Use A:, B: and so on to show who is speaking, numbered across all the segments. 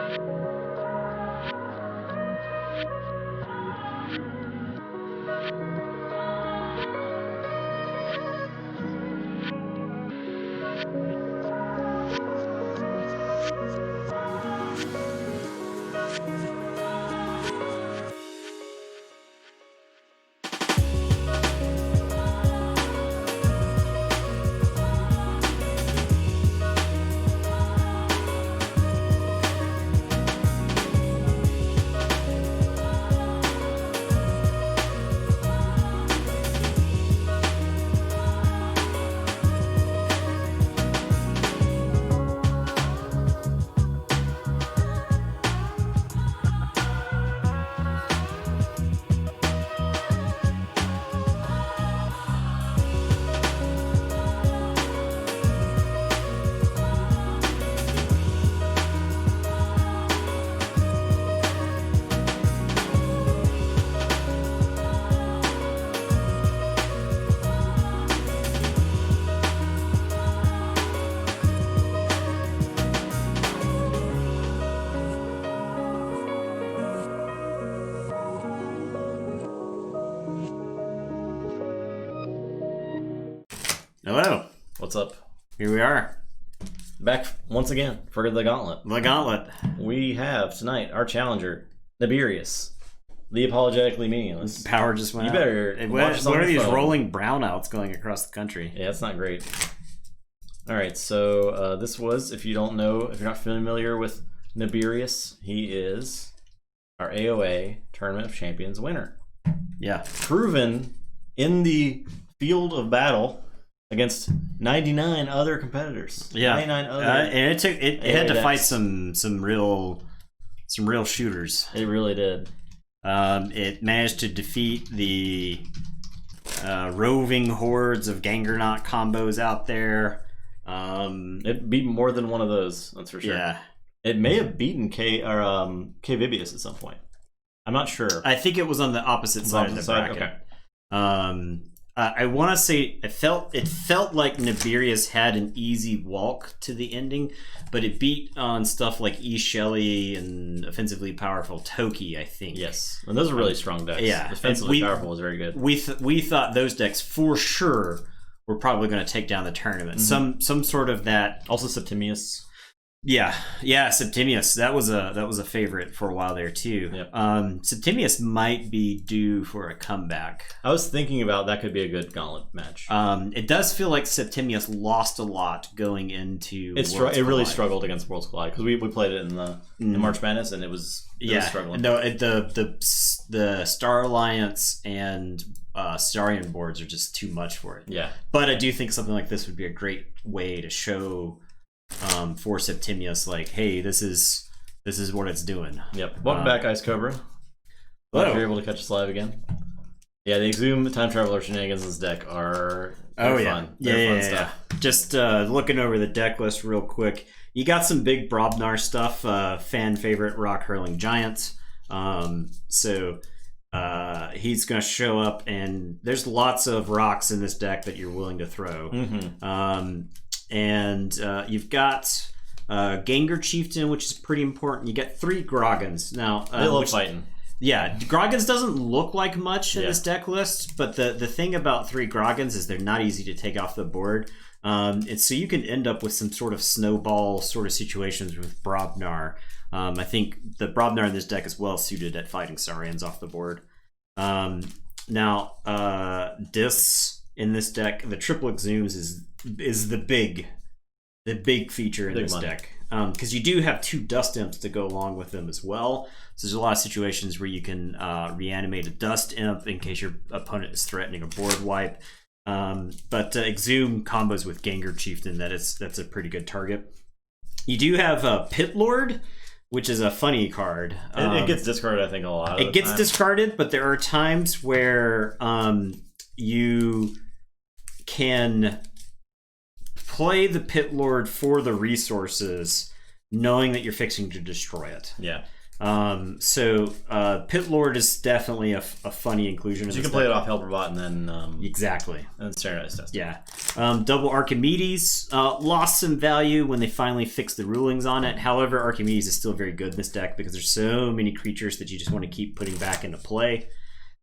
A: Hello.
B: What's up?
A: Here we are.
B: Back once again for the Gauntlet.
A: The Gauntlet.
B: We have tonight our challenger, Naberius, the Apologetically Meaningless.
A: Power just went
B: You
A: out.
B: better
A: What are these rolling brownouts going across the country?
B: Yeah, it's not great. Alright, so this was, if you don't know, if you're not familiar with Naberius, he is our AoA Tournament of Champions winner.
A: Yeah.
B: Proven in the field of battle against 99 other competitors.
A: Yeah.
B: 99 other.
A: And it had to
B: decks.
A: fight some real shooters.
B: It really did.
A: It managed to defeat the roving hordes of Gangernaut combos out there.
B: It beat more than one of those, that's for sure.
A: Yeah.
B: It may have beaten Keyforge at some point. I'm not sure.
A: I think it was on the opposite side of the bracket.
B: Okay.
A: I want to say it felt like Naberius had an easy walk to the ending, but it beat on stuff like E. Shelley and offensively powerful ToC, I think.
B: Yes, and those are really strong decks.
A: Yeah,
B: defensively powerful was very good.
A: We thought those decks for sure were probably going to take down the tournament.
B: Mm-hmm.
A: Some sort of that.
B: Also Septimius.
A: Yeah, Septimius. That was a favorite for a while there too.
B: Yep.
A: Septimius might be due for a comeback.
B: I was thinking about that could be a good gauntlet match.
A: It does feel like Septimius lost a lot going into.
B: It really struggled against Worlds Collide because we played it in March Madness and it was struggling.
A: No, the Star Alliance and Starion boards are just too much for it.
B: Yeah,
A: but I do think something like this would be a great way to show. For Septimius, like, hey, this is what it's doing.
B: Yep. Welcome back, Ice Cobra. Glad you're able to catch us live again. Yeah, the Exhume Time Traveler shenanigans in this deck are fun. They're fun stuff.
A: Just looking over the deck list real quick. You got some big Brobnar stuff, fan favorite Rock Hurling Giant. So he's going to show up, and there's lots of rocks in this deck that you're willing to throw.
B: Mm-hmm.
A: And you've got Gengar Chieftain, which is pretty important. You get 3 Groggans. Now,
B: they love fighting.
A: Yeah, Groggans doesn't look like much in this deck list, but the thing about 3 Groggans is they're not easy to take off the board. And so you can end up with some sort of snowball sort of situations with Brobnar. I think the Brobnar in this deck is well suited at fighting Saurians off the board. Now, Dis in this deck, the triple Exhumes is the big feature in this deck, because you do have 2 Dust Imps to go along with them as well. So there's a lot of situations where you can reanimate a Dust Imp in case your opponent is threatening a board wipe. But Exhume combos with Gengar Chieftain, that's a pretty good target. You do have Pit Lord, which is a funny card.
B: It gets discarded, I think, a lot.
A: It gets discarded, but there are times where you can play the Pit Lord for the resources, knowing that you're fixing to destroy it.
B: Yeah.
A: Pit Lord is definitely a funny inclusion.
B: So you can play it off Helperbot and then
A: exactly,
B: and standardized test.
A: Yeah, double Archimedes lost some value when they finally fixed the rulings on it. However, Archimedes is still very good in this deck because there's so many creatures that you just want to keep putting back into play.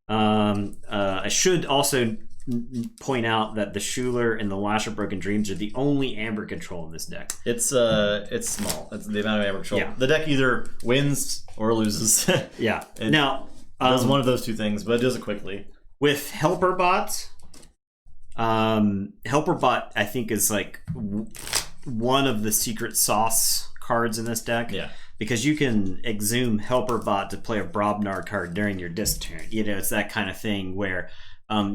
A: I should also point out that the Schuler and the Lash of Broken Dreams are the only Amber control in this deck.
B: It's small. It's the amount of Amber control. Yeah. The deck either wins or loses.
A: Yeah.
B: It
A: now
B: does one of those two things, but it does it quickly.
A: With Helperbot, Helperbot I think is like one of the secret sauce cards in this deck.
B: Yeah.
A: Because you can exhume Helperbot to play a Brobnar card during your disc turn. You know, it's that kind of thing where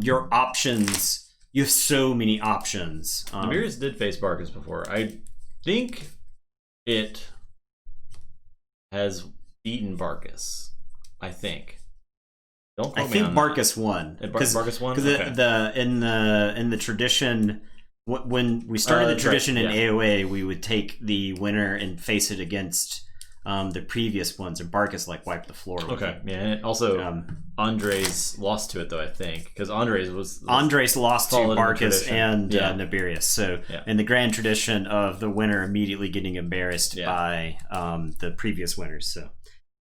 A: your options, you have so many options.
B: Naberius did face Barkus before. I think it has beaten Barkus. I think. Don't quote me on
A: Barkus won.
B: Barkus won?
A: Because in the tradition, when we started the tradition in AoA, we would take the winner and face it against the previous ones, and Barkus wiped the floor.
B: Okay, yeah. And also, Andres lost to it though, I think, because Andres
A: lost to Barkus and Naberius. So
B: yeah.
A: in the grand tradition of the winner immediately getting embarrassed by the previous winners. So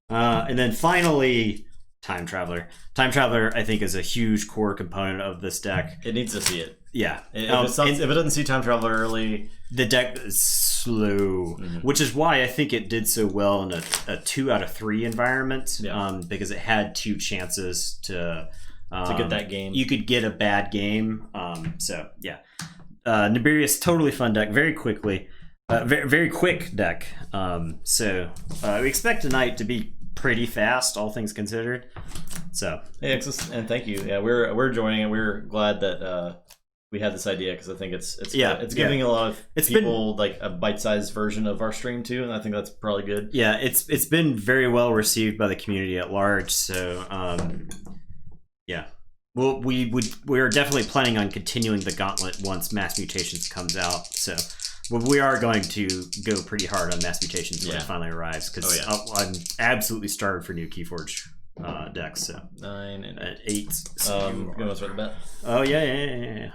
A: and then finally, Time Traveler. Time Traveler, I think, is a huge core component of this deck.
B: It needs to see it.
A: Yeah.
B: If it doesn't see Time Traveler early,
A: the deck is slow, which is why I think it did so well in a 2 out of 3 environment.
B: Yeah.
A: Because it had 2 chances to
B: get that game.
A: You could get a bad game. So yeah, Naberius, totally fun deck. Very quickly, very quick deck. So we expect tonight to be pretty fast, all things considered. So
B: yeah, and thank you. Yeah, we're enjoying it. We're glad that we had this idea because I think it's giving a lot of people like a bite-sized version of our stream too, and I think that's probably good.
A: Yeah, it's been very well received by the community at large. So yeah, well, we're definitely planning on continuing the Gauntlet once Mass Mutations comes out. So we are going to go pretty hard on Mass Mutations when it finally arrives because I'm absolutely starved for new Keyforge decks. So
B: 9 and
A: 8.
B: You want to start the bet?
A: Oh yeah.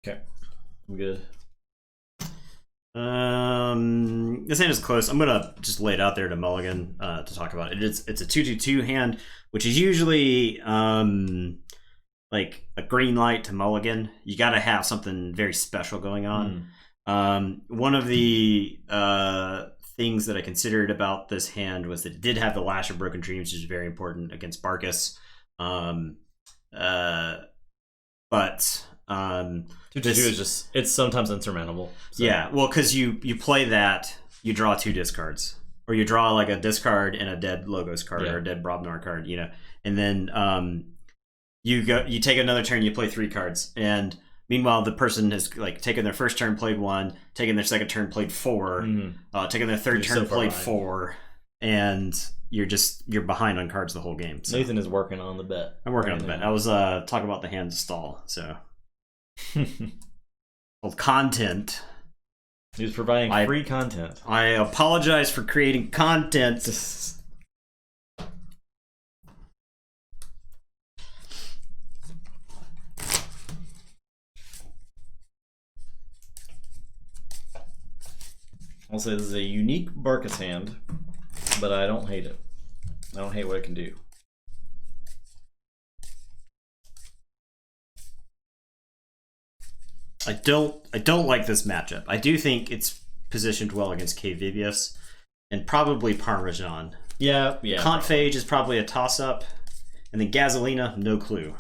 B: Okay, I'm good.
A: This hand is close. I'm gonna just lay it out there to Mulligan to talk about it. It's a 2/2 hand, which is usually like a green light to Mulligan. You got to have something very special going on. One of the things that I considered about this hand was that it did have the Lash of Broken Dreams, which is very important against Barkus. But
B: 2/2 is just, it's sometimes insurmountable.
A: So. Yeah, well, because you play that, you draw 2 discards, or you draw like a discard and a dead Logos card or a dead Brobnar card, you know, and then you take another turn, you play 3 cards, and meanwhile the person has like taken their first turn, played 1, taken their second turn, played 4, taken their third turn, played 4, and you're behind on cards the whole game. So.
B: Nathan is working on the bet.
A: I'm working on the bet. I was talking about the hand to stall, so. Well, content.
B: He was providing free content.
A: I apologize for creating content.
B: I'll say this is a unique Barkus hand, but I don't hate it. I don't hate what it can do.
A: I don't like this matchup. I do think it's positioned well against K. Vivius and probably Parmesan.
B: Yeah.
A: Conphage is probably a toss-up, and then Gasolina, no clue.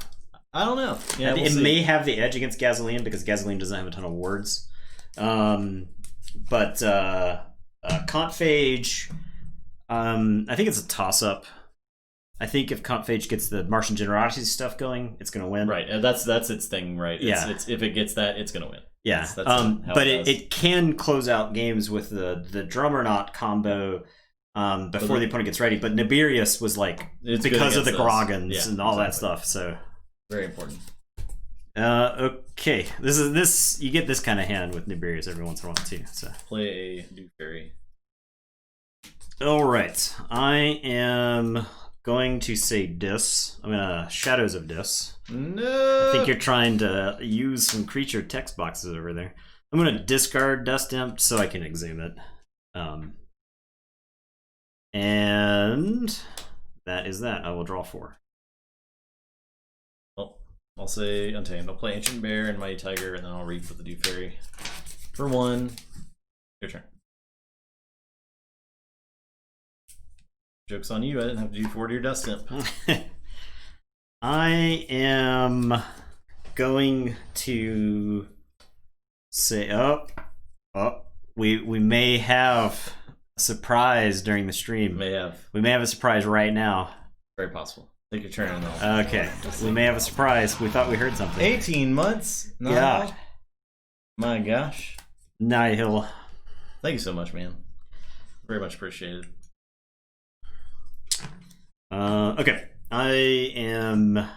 B: I don't know. Yeah,
A: it may have the edge against Gasoline because Gasoline doesn't have a ton of words. But Conphage, I think it's a toss-up. I think if Conphage gets the Martian Generosity stuff going, it's going to win.
B: Right, and that's its thing, right? It's if it gets that, it's going to win.
A: Yeah, but it can close out games with the Drummernaut combo. before the opponent gets ready. But Naberius was like because of the Groggins and all that stuff. So
B: very important.
A: Okay, this you get this kind of hand with Naberius every once in a while too. So
B: play a Do Fairy.
A: All right, I am going to say Dis. I'm gonna Shadows of Dis.
B: No,
A: I think you're trying to use some creature text boxes over there. I'm gonna discard Dust Imp so I can exhume it. And that is that. I will draw 4.
B: Well, I'll say Untamed. I'll play Ancient Bear and Mighty Tiger, and then I'll read with the Do Fairy for 1. Your turn. Joke's on you. I didn't have to do 4 to your Dust Imp.
A: I am going to say, we may have a surprise during the stream. We may have a surprise right now.
B: Very possible. Take your turn.
A: Okay, we may have a surprise. We thought we heard something.
B: 18 months? No.
A: Yeah.
B: My gosh.
A: Nihil.
B: Thank you so much, man. Very much appreciated.
A: Okay. I am...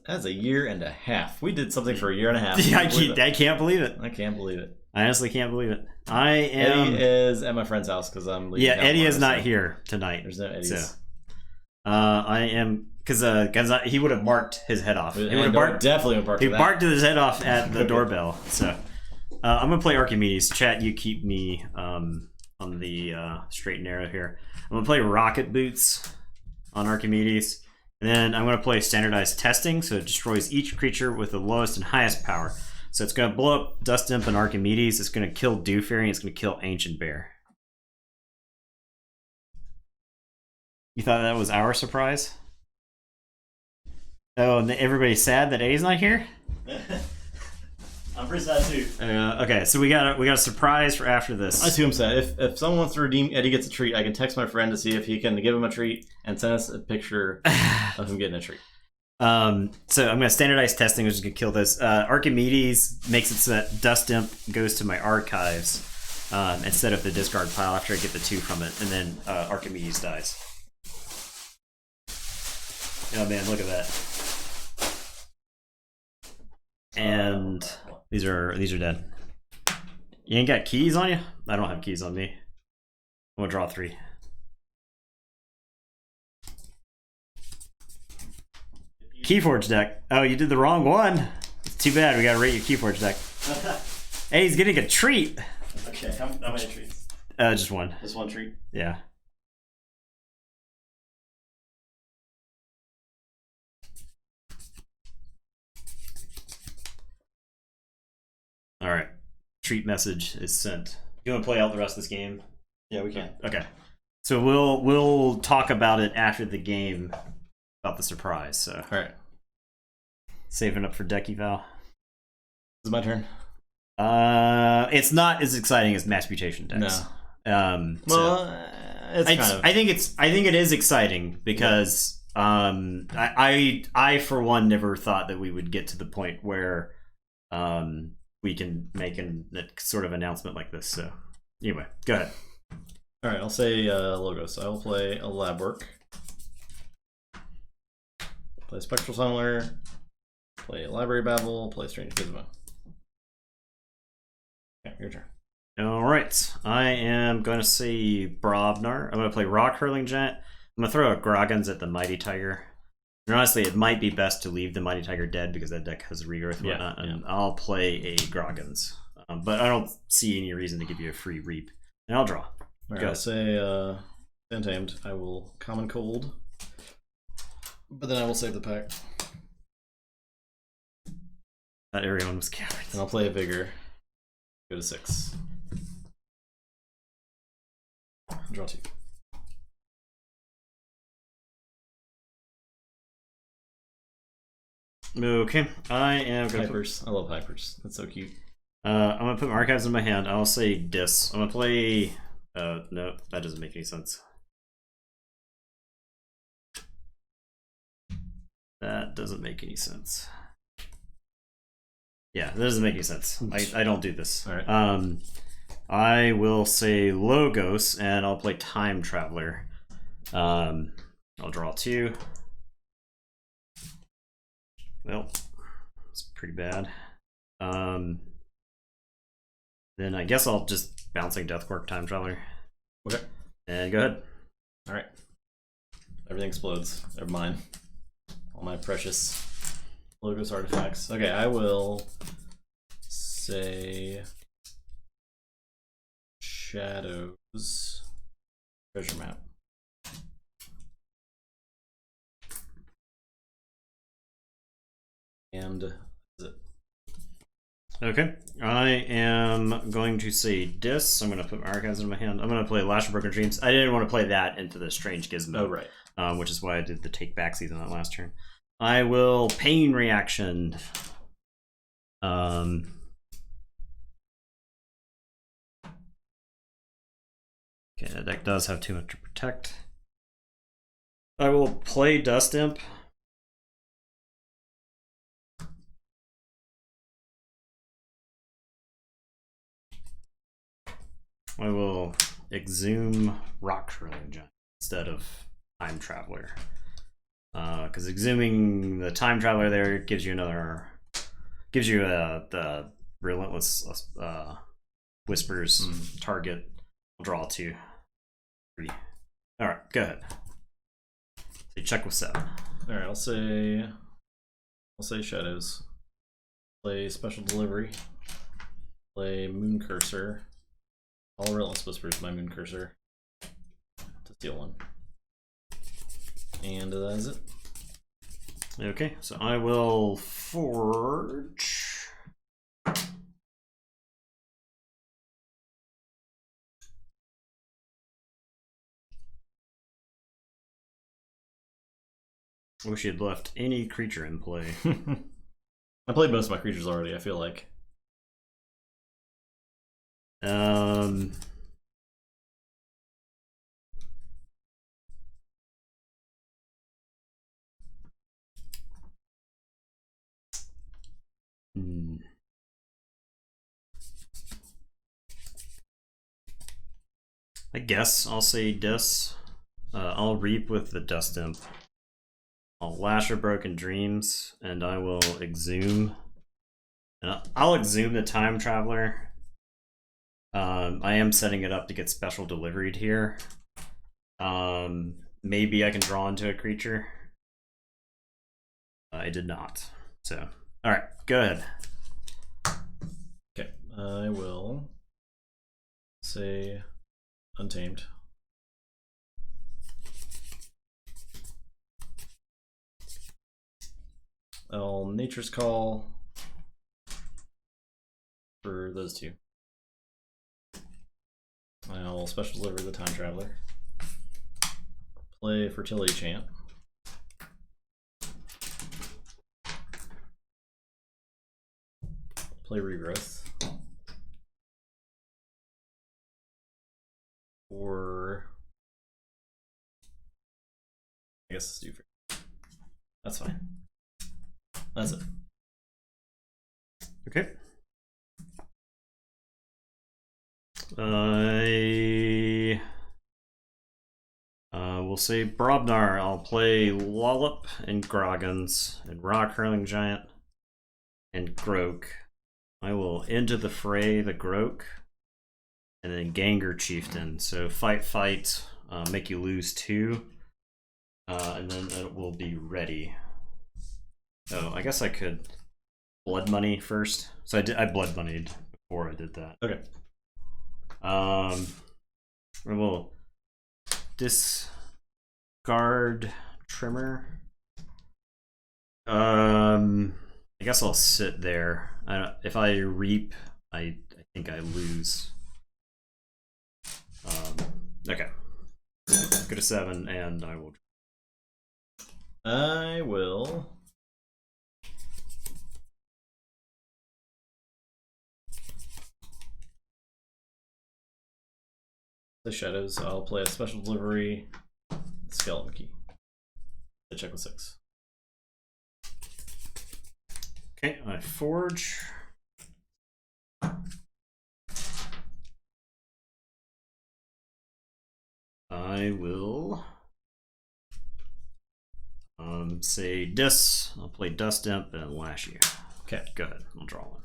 B: That's a year and a half. We did something for a year and a half.
A: Yeah, I can't believe it.
B: I can't believe it.
A: I honestly can't believe it. I am...
B: Eddie is at my friend's house because I'm leaving.
A: Yeah, Eddie is not here tonight.
B: There's no Eddies.
A: So, I am... Because he would have marked his head off. He would have
B: definitely marked
A: He barked his head off at the doorbell. So, I'm going to play Archimedes. Chat, you keep me on the straight and narrow here. I'm going to play Rocket Boots on Archimedes. And then I'm going to play Standardized Testing, so it destroys each creature with the lowest and highest power. So it's going to blow up Dust Imp and Archimedes. It's going to kill Do Fairy, and it's going to kill Ancient Bear. You thought that was our surprise? Oh, and everybody's sad that A's not here?
B: I'm pretty sad too.
A: Okay, so we got a surprise for after this.
B: I see what I'm saying. If someone wants to redeem Eddie gets a treat, I can text my friend to see if he can give him a treat and send us a picture of him getting a treat.
A: So I'm going to standardize testing, which is going to kill this. Archimedes makes it so that Dust Imp goes to my archives instead of the discard pile after I get the 2 from it, and then Archimedes dies. Oh man, look at that. And these are dead. You ain't got keys on you? I don't have keys on me. I'm gonna draw 3. Keyforge deck. Oh, you did the wrong one. It's too bad. We gotta rate your Keyforge deck. Hey, he's getting a treat.
B: Okay, how many treats?
A: Just 1.
B: Just 1 treat?
A: Yeah. All right. Treat message is sent. You want to play out the rest of this game?
B: Yeah, we can.
A: Okay. So we'll talk about it after the game about the surprise. So
B: all right.
A: Saving up for deck eval.
B: Is it my turn?
A: It's not as exciting as Mass Mutation decks.
B: No.
A: I think it is exciting because I for one never thought that we would get to the point where we can make a sort of announcement like this. So anyway, go ahead.
B: All right, I'll say logos. I will play a lab work. Play Spectral Tunneler. Play Library Babble. Play Strange Gizmo. Okay, your turn.
A: All right, I am going to say Brobnar. I'm going to play Rock Hurling Giant. I'm going to throw a Groggins at the Mighty Tiger. And honestly, it might be best to leave the Mighty Tiger dead because that deck has regrowth and whatnot. And I'll play a Groggins. But I don't see any reason to give you a free reap. And I'll draw.
B: All right, I'll say Untamed. I will Common Cold. But then I will save the pack.
A: Not everyone was cowards.
B: And I'll play a Vigor. Go to 6. Draw 2.
A: Okay, I am gonna
B: Hypers. I love Hypers. That's so cute.
A: I'm gonna put my archives in my hand. I'll say Dis. I'm gonna play. No, that doesn't make any sense. That doesn't make any sense. Yeah, that doesn't make any sense. I don't do this.
B: All right.
A: I will say Logos, and I'll play Time Traveler. I'll draw 2. Well, it's pretty bad. Then I guess I'll just bouncing Deathquark Time Traveler.
B: Okay.
A: And go ahead.
B: All right. Everything explodes. They're mine. All my precious Logos artifacts. Okay, I will say Shadows treasure map. And that's it.
A: Okay, I am going to say Dis. I'm going to put my archives in my hand. I'm going to play Lash of Broken Dreams. I didn't want to play that into the Strange Gizmo.
B: Oh, right.
A: Which is why I did the take back season that last turn. I will Pain Reaction. Okay, the deck does have too much to protect. I will play Dust Imp. I will Exhume Rock Hurling Giant instead of Time Traveler. Because exhuming the Time Traveler there gives you the Relentless Whispers target. I'll draw 2. 3. Alright, go ahead. So you check with 7.
B: Alright, I'll say Shadows. Play Special Delivery. Play Moon Cursor. All Relentless Whispers, my Moon Cursor. To steal 1. And that is it.
A: Okay, so I will Forge. Wish you had left any creature in play.
B: I played most of my creatures already, I feel like.
A: I guess I'll say Dis. I'll Reap with the Dust Imp. I'll Lash of Broken Dreams, and I will Exhume. And I'll Exhume the Time Traveler. I am setting it up to get Special Delivered here. Maybe I can draw into a creature. I did not. So, alright, go ahead.
B: Okay, I will say Untamed. I'll Nature's Call for those 2. I'll Special Deliver the Time Traveler. Play Fertility Chant. Play Regrowth. Or I guess let's do for that's fine. That's it.
A: Okay. I will say Brobnar. I'll play Lollop and Groggins and Rock Hurling Giant and Groak. I will Into the Fray the Groak and then Ganger Chieftain. So fight, make you lose 2, and then it will be ready. Oh, I guess I could Blood Money first. So I Blood Moneyed before I did that.
B: Okay.
A: I will discard Trimmer. I guess I'll sit there. If I Reap, I think I lose. Okay. Go to 7, and I will.
B: I will the Shadows. I'll play a Special Delivery, Skeleton Key. I check with 6.
A: Okay, I Forge. I will say Dis. I'll play Dust Imp and Lash you.
B: Okay.
A: Go ahead. I'll draw one.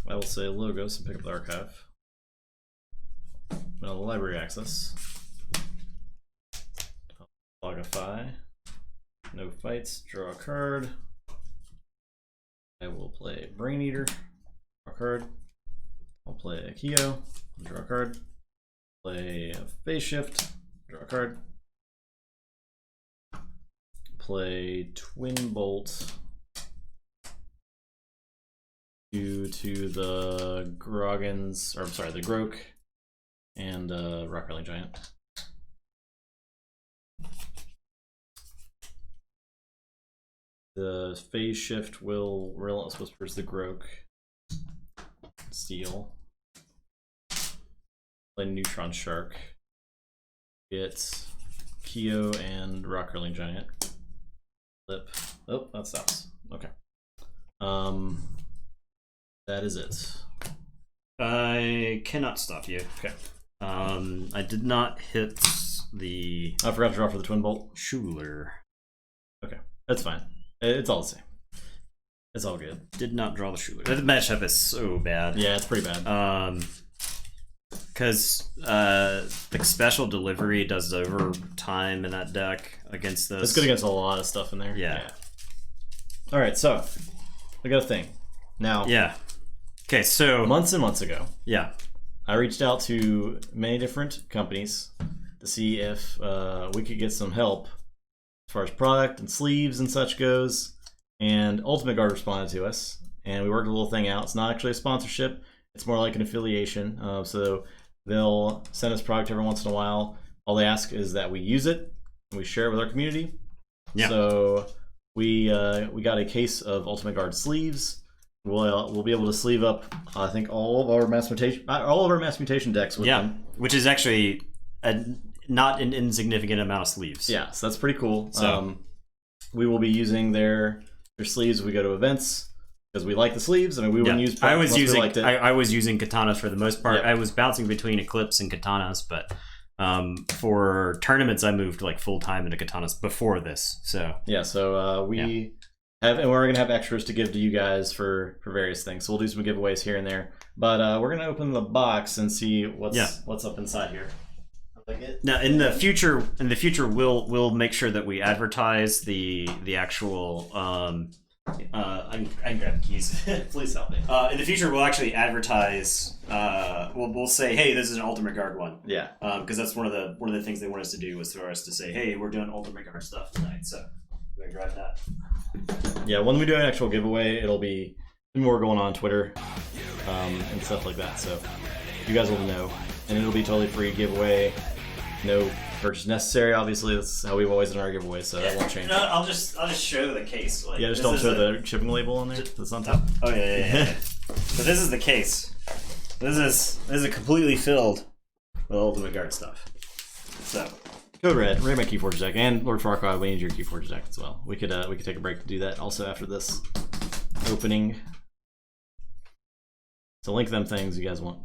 B: I will say Logos and pick up the archive. Now the library access. Logify. No fights. Draw a card. I will play Brain Eater. Draw a card. I'll play a Keo. Draw a card. Play a Phase Shift. Draw a card. Play Twin Bolt. Due to the Groggins, or I'm sorry, the Grok and Rock Rally Giant. The Phase Shift will Relentless Whispers the Grok. Steel. Play Neutron Shark. Get Keo and Rock Rally Giant. Flip. Oh, that stops. Okay. That is it.
A: I cannot stop you.
B: Okay.
A: I did not hit the
B: I forgot to draw for the Twin Bolt.
A: Schuler.
B: Okay, that's fine. It's all the same. It's all good.
A: Did not draw the Schuler. The matchup is so bad.
B: Yeah, it's pretty bad.
A: Because the special delivery does overtime in that deck against this.
B: It's good against a lot of stuff in there.
A: Yeah.
B: All right, so I got a thing now.
A: Yeah. Okay, so
B: months and months ago,
A: yeah,
B: I reached out to many different companies to see if we could get some help as far as product and sleeves and such goes. And Ultimate Guard responded to us, and we worked a little thing out. It's not actually a sponsorship; it's more like an affiliation. So they'll send us product every once in a while. All they ask is that we use it and we share it with our community.
A: Yeah.
B: So we got a case of Ultimate Guard sleeves. We'll be able to sleeve up, I think, all of our mass mutation decks with them.
A: Which is actually not an insignificant amount of sleeves.
B: Yeah, so that's pretty cool.
A: So
B: we will be using their sleeves when we go to events because we like the sleeves. I mean, we wouldn't use.
A: I was using katanas for the most part.
B: Yep.
A: I was bouncing between Eclipse and katanas, but for tournaments, I moved like full time into katanas before this. So
B: yeah, so we. And we're going to have extras to give to you guys for various things. So we'll do some giveaways here and there. But we're going to open the box and see what's up inside here.
A: Now, in the future, we'll make sure that we advertise the actual. I can grab the keys.
B: Please help me.
A: In the future, we'll actually advertise. We'll say, hey, this is an Ultimate Guard one.
B: Yeah.
A: Because that's one of the things they want us to do was for us to say, hey, we're doing Ultimate Guard stuff tonight. So we're gonna grab that.
B: Yeah, when we do an actual giveaway, it'll be more going on Twitter and stuff like that. So you guys will know, and it'll be totally free giveaway. No purchase necessary. Obviously, that's how we've always done our giveaways, so that won't change.
A: No, I'll just show the case. Like,
B: yeah, just don't show the shipping label on there. That's on top.
A: Oh yeah. So this is the case. This is completely filled with Ultimate Guard stuff. So.
B: Code Red, my Keyforge deck, and Lord Farquaad, we need your Keyforge deck as well. We could take a break to do that also after this opening. So link them things you guys want.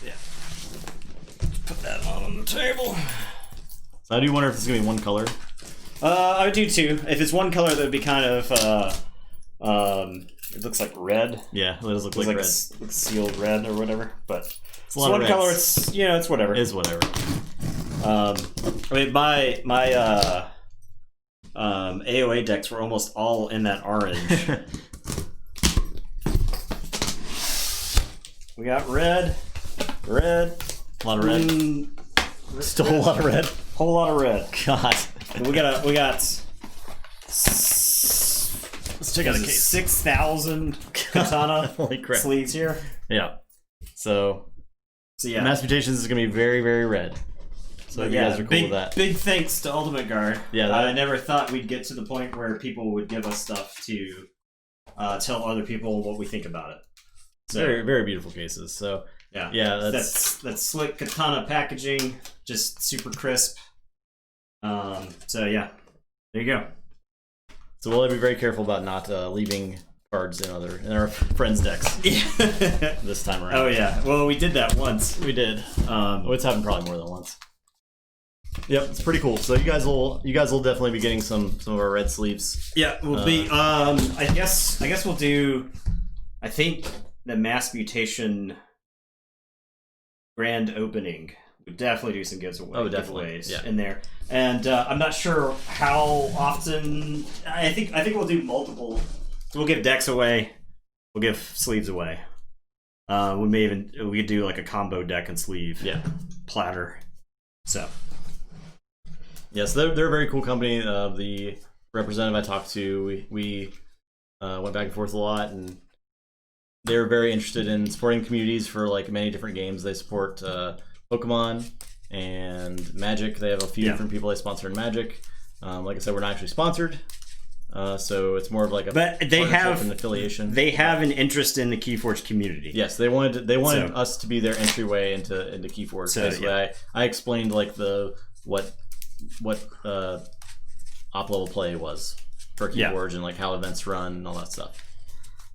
A: Yeah. Put that on the table.
B: So I do wonder if this is gonna be one color.
A: I would do two. If it's one color, that would be kind of it looks like red.
B: Yeah, it does look like red.
A: Looks sealed red or whatever. But
B: it's one
A: reds. Color. It's it's whatever.
B: It is whatever.
A: I mean, my AoA decks were almost all in that orange. We got red,
B: a lot of red. Still a whole lot of red.
A: Whole lot of red.
B: God.
A: We got.
B: Let's check out the case.
A: 6,000 katana sleeves here.
B: Yeah. So
A: yeah,
B: Mass Mutations is gonna be very, very red. So you guys are cool with that.
A: Big thanks to Ultimate Guard.
B: Yeah,
A: I never thought we'd get to the point where people would give us stuff to tell other people what we think about it. So,
B: very, very beautiful cases. So yeah,
A: that's slick katana packaging, just super crisp. So yeah, there you go.
B: So we'll be very careful about not leaving cards in our friends' decks this time around.
A: Oh yeah, well we did that once.
B: We did. It's happened probably more than once. Yep, it's pretty cool. So you guys will definitely be getting some of our red sleeves.
A: Yeah, we'll be. I guess we'll do. I think the mass mutation grand opening. We'll definitely do some giveaways in there. And I'm not sure how often. I think we'll do multiple. We'll give decks away. We'll give sleeves away. We could do like a combo deck and sleeve.
B: Yeah.
A: Platter. So.
B: Yes, they're a very cool company. The representative I talked to, we went back and forth a lot, and they're very interested in supporting communities for like many different games. They support Pokemon and Magic. They have a few different people they sponsor in Magic. Like I said, we're not actually sponsored, so it's more of like a an affiliation.
A: They have an interest in the Keyforge community.
B: Yes, they wanted us to be their entryway into Keyforge. So I explained like what op level play was for Keyforge and like how events run and all that stuff.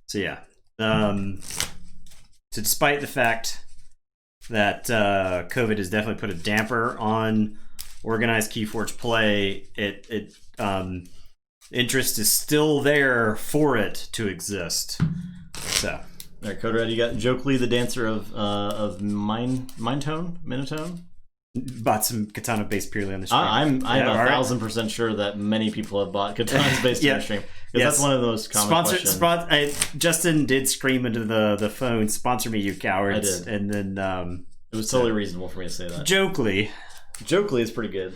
A: So so despite the fact that COVID has definitely put a damper on organized Keyforge play, interest is still there for it to exist. So,
B: all right, Code Red, you got Jokely, the dancer of Minotone.
A: Bought some katana based purely on the stream.
B: I'm 1,000% sure that many people have bought katanas based on the stream. Because that's one of the most common questions.
A: Justin did scream into the phone, "Sponsor me, you cowards!"
B: I did.
A: And then
B: it was totally reasonable for me to say that.
A: Jokely
B: is pretty good.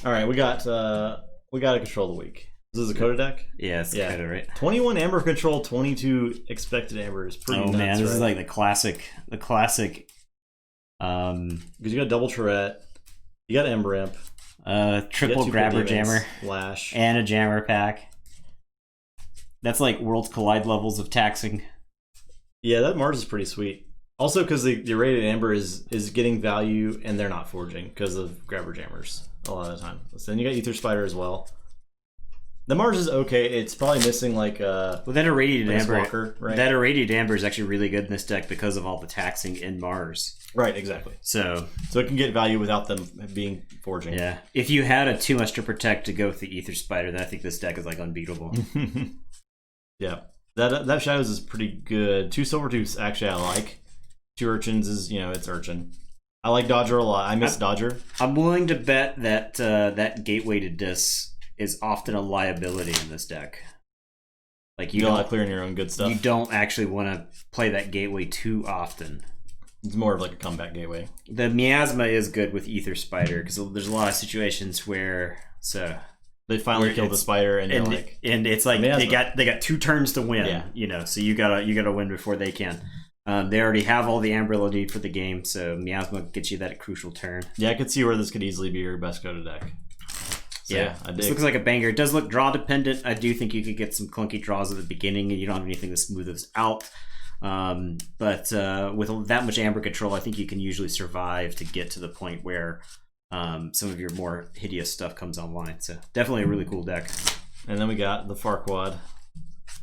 B: All right, we got a control of the week. This is a Coda deck?
A: Yeah, it's Coda, right?
B: 21 amber control, 22 expected amber is pretty nuts,
A: man, this is like the classic.
B: Because you got double turret, you got Ember Imp,
A: triple grabber jammer,
B: Lash,
A: and a jammer pack. That's like Worlds Collide levels of taxing.
B: Yeah, that Mars is pretty sweet. Also, because the rated Amber is getting value, and they're not forging because of grabber jammers a lot of the time. So then you got Ether Spider as well. The Mars is okay. It's probably missing like
A: that irradiated amber.
B: Walker, right?
A: That irradiated amber is actually really good in this deck because of all the taxing in Mars.
B: Right, exactly.
A: So
B: it can get value without them being forging.
A: Yeah, if you had a too much to protect to go with the Ether Spider, then I think this deck is like unbeatable.
B: Yeah, that Shadows is pretty good. 2 Silvertooths actually I like. 2 Urchins is it's Urchin. I like Dodger a lot. I miss Dodger.
A: I'm willing to bet that that gateway to Dis is often a liability in this deck. Like you
B: don't clearing your own good stuff.
A: You don't actually want to play that gateway too often.
B: It's more of like a comeback gateway.
A: The Miasma is good with Ether Spider because there's a lot of situations where
B: they finally kill the spider and
A: it's like
B: Miasma.
A: they got 2 turns to win.
B: Yeah.
A: So you gotta win before they can. They already have all the amber they'll need for the game, so Miasma gets you that crucial turn.
B: Yeah, I could see where this could easily be your best Coda deck. So,
A: this looks like a banger. It does look draw dependent. I do think you could get some clunky draws at the beginning, and you don't have anything to smooth this out. But with that much amber control, I think you can usually survive to get to the point where some of your more hideous stuff comes online. So definitely a really cool deck.
B: And then we got the Farquad,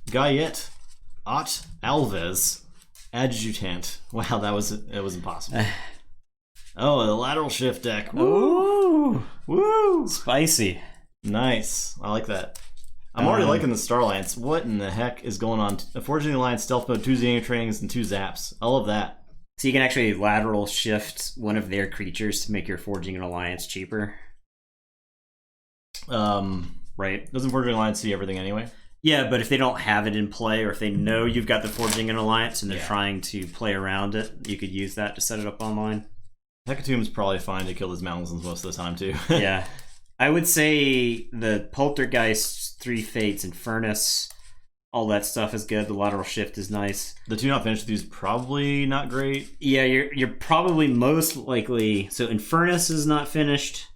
B: Guyet, Ot Alves, Adjutant. Wow, it was impossible. Oh, the lateral shift deck.
A: Ooh, woo, spicy.
B: Nice. I like that. I'm already liking the Star Alliance. What in the heck is going on? A Forging Alliance stealth mode, 2 Xenia trainings, and 2 zaps. I love that.
A: So you can actually lateral shift one of their creatures to make your Forging an Alliance cheaper. Right?
B: Doesn't Forging Alliance see everything anyway?
A: Yeah, but if they don't have it in play, or if they know you've got the Forging an Alliance and they're trying to play around it, you could use that to set it up online.
B: Hecatomb's probably fine to kill his mountains most of the time, too.
A: Yeah. I would say the Poltergeist, 3 Fates, and Furnace, all that stuff is good. The lateral shift is nice.
B: The 2 not finished with these probably not great.
A: Yeah, you're probably most likely... So Infernus is not finished.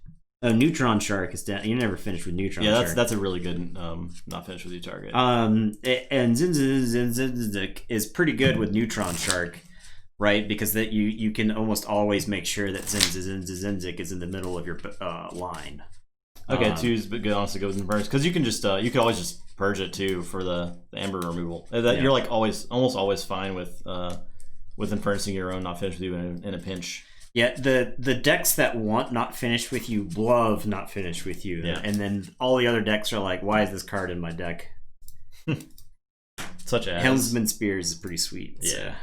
A: Oh, Neutron Shark is down. You never finished with Neutron Shark.
B: Yeah, that's a really good not finished with you target.
A: And Zinzik is pretty good with Neutron Shark. Right, because that you can almost always make sure that Zinzik is in the middle of your line.
B: Okay, 2's but good. Honestly, goes in burns because you can just you can always just purge it too for the amber removal. You're like almost always fine with infernusing your own not finished with you in a pinch.
A: Yeah, the decks that want not finished with you love not finished with you, and then all the other decks are like, why is this card in my deck?
B: Such as
A: Helmsman Spears is pretty sweet.
B: Yeah,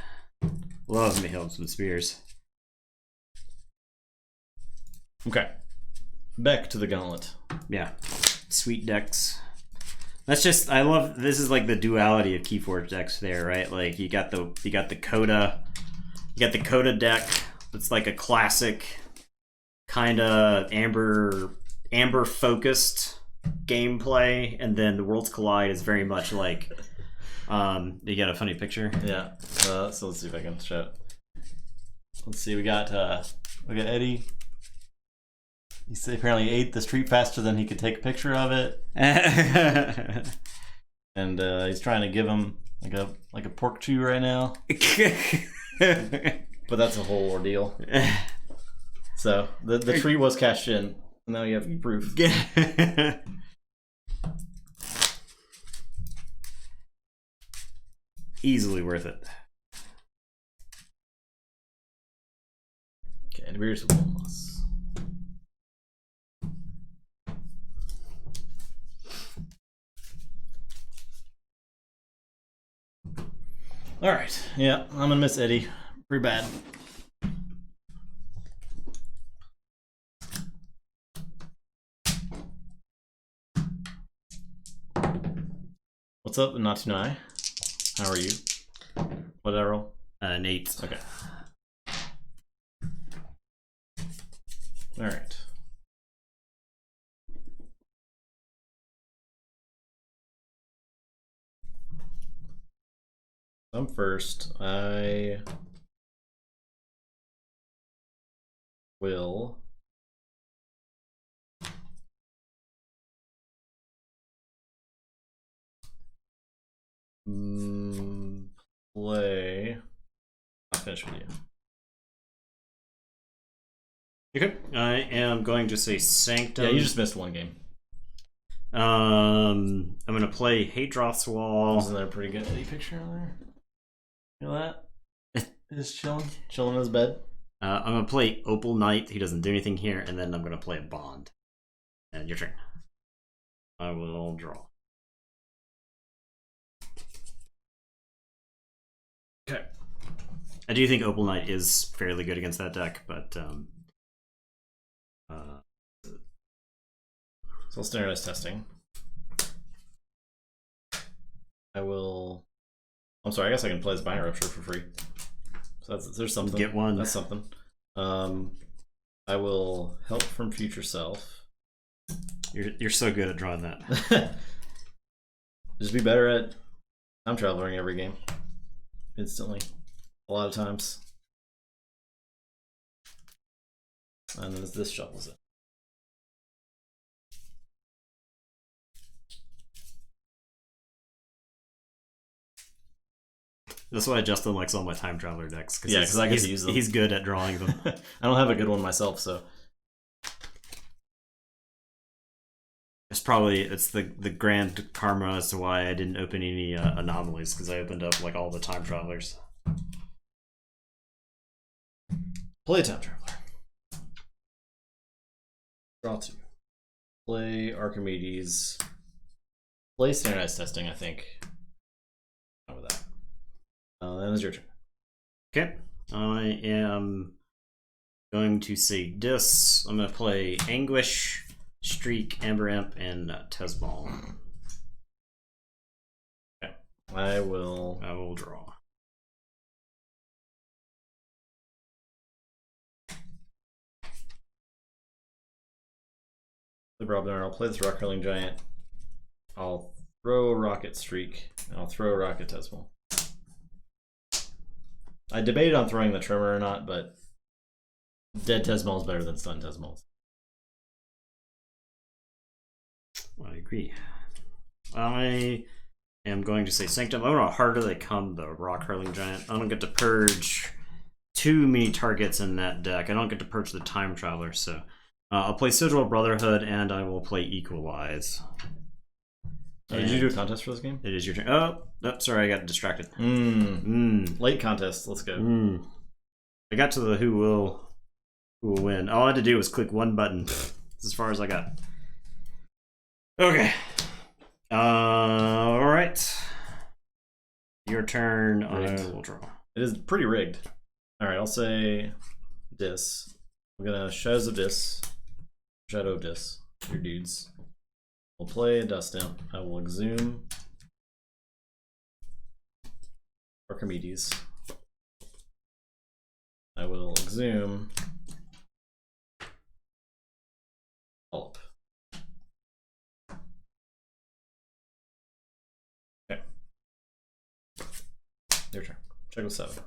A: so. Love me Helmsman Spears.
B: Okay, back to the Gauntlet.
A: Yeah, sweet decks. That's just, I love, this is like the duality of Keyforge decks there, right? Like you got the Coda, deck. It's like a classic kind of amber focused gameplay, and then the Worlds Collide is very much like you got a funny picture.
B: Yeah. So let's see if I can show it. Let's see. We got Eddie. He apparently ate the street faster than he could take a picture of it, and he's trying to give him like a pork chew right now. But that's a whole ordeal. So the treat was cashed in. Now you have proof.
A: Easily worth it.
B: Okay, Naberius with 1 loss. All right. Yeah, I'm gonna miss Eddie. Pretty bad. What's up, Not Tonight? How are you? What did I roll?
A: An 8.
B: Okay. All right. I'm first. I will play. I'll finish with you.
A: Okay. I am going to say Sanctum.
B: Yeah, you just missed 1 game.
A: I'm going to play Hadroth's Wall.
B: Wasn't that a pretty good Eddie picture on there? Feel that? Just chilling in his bed.
A: I'm going to play Opal Knight. He doesn't do anything here. And then I'm going to play a Bond. And your turn. I will draw.
B: Okay.
A: I do think Opal Knight is fairly good against that deck, but
B: so standardized testing. I'm sorry, I guess I can play this Binary Rupture for free. So there's something.
A: Get one.
B: That's something. I will help from future self.
A: You're so good at drawing that.
B: Just be better at time traveling every game. Instantly. A lot of times. And then this shuffles it.
A: That's why Justin likes all my time traveler decks.
B: Yeah, because I get to use them.
A: He's good at drawing them.
B: I don't have a good one myself, so.
A: It's the grand karma as to why I didn't open any anomalies, because I opened up like all the time travelers.
B: Play time traveler. Draw 2. Play Archimedes. Play standardized testing, I think. How about that? That is your turn.
A: Okay. I am going to say Dis. I'm going to play Anguish, Streak, Amber Imp, and Tezball.
B: Okay. I will
A: draw.
B: I'll play this Rock Hurling Giant. I'll throw a Rocket Streak, and I'll throw a Rocket Tezball. I debated on throwing the Tremor or not, but dead Tezball is better than stun Tezballs.
A: I agree. I am going to say Sanctum. I don't know how harder they come, the Rock Hurling Giant. I don't get to purge too many targets in that deck. I don't get to purge the Time Traveler, so I'll play Sigil Brotherhood, and I will play Equalize.
B: Did you do a contest for this game?
A: It is your turn. Oh, sorry, I got distracted.
B: Late contest. Let's go.
A: I got to the who will win. All I had to do was click one button. That's as far as I got. Okay. All right. Your turn.
B: Rigged.
A: I will draw.
B: It is pretty rigged. All right, I'll say Dis. I'm gonna Shadow of Dis. Your dudes. We'll play a Dust Imp. I will Exhume Archimedes. I will Exhume Pulp. Okay. Your turn. Check with 7.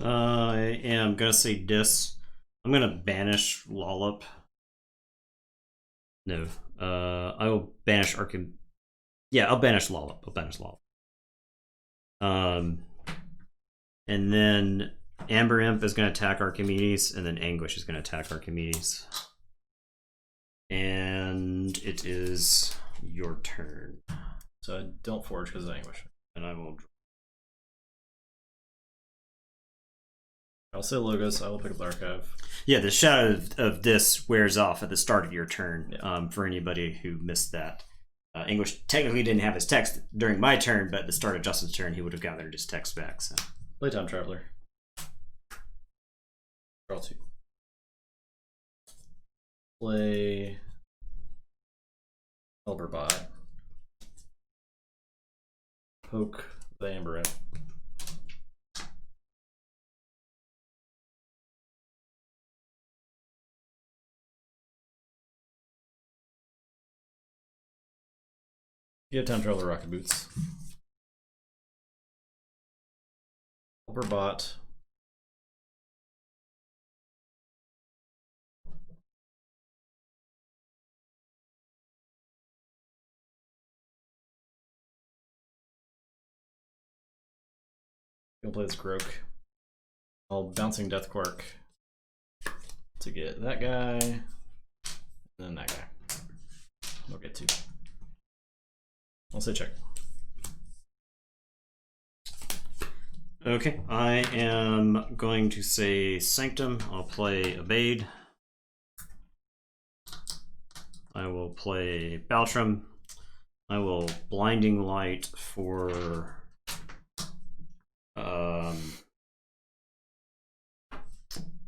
A: I am gonna say Dis. I'm gonna banish Lollop. No. I will banish Arkham. Yeah, I'll banish Lollop. And then Amber Imp is gonna attack Archimedes, and then Anguish is gonna attack Archimedes. And it is your turn.
B: So I don't forge because of Anguish.
A: And I will draw.
B: I'll say Logos. I will pick up the Archive.
A: Yeah, the Shadow of Dis wears off at the start of your turn.
B: Yeah.
A: For anybody who missed that. English technically didn't have his text during my turn, but at the start of Justin's turn, he would have gathered his text back. So.
B: Playtime Traveler. Draw 2. Play Elberbot. Poke the Amber Imp. You have Time Traveler Rocket Boots. Elberbot. You'll play this Grok. I'll Bouncing Death Quark to get that guy, and then that guy. We'll get 2. I'll say check.
A: Okay, I am going to say Sanctum. I'll play Evade. I will play Baltrum. I will Blinding Light for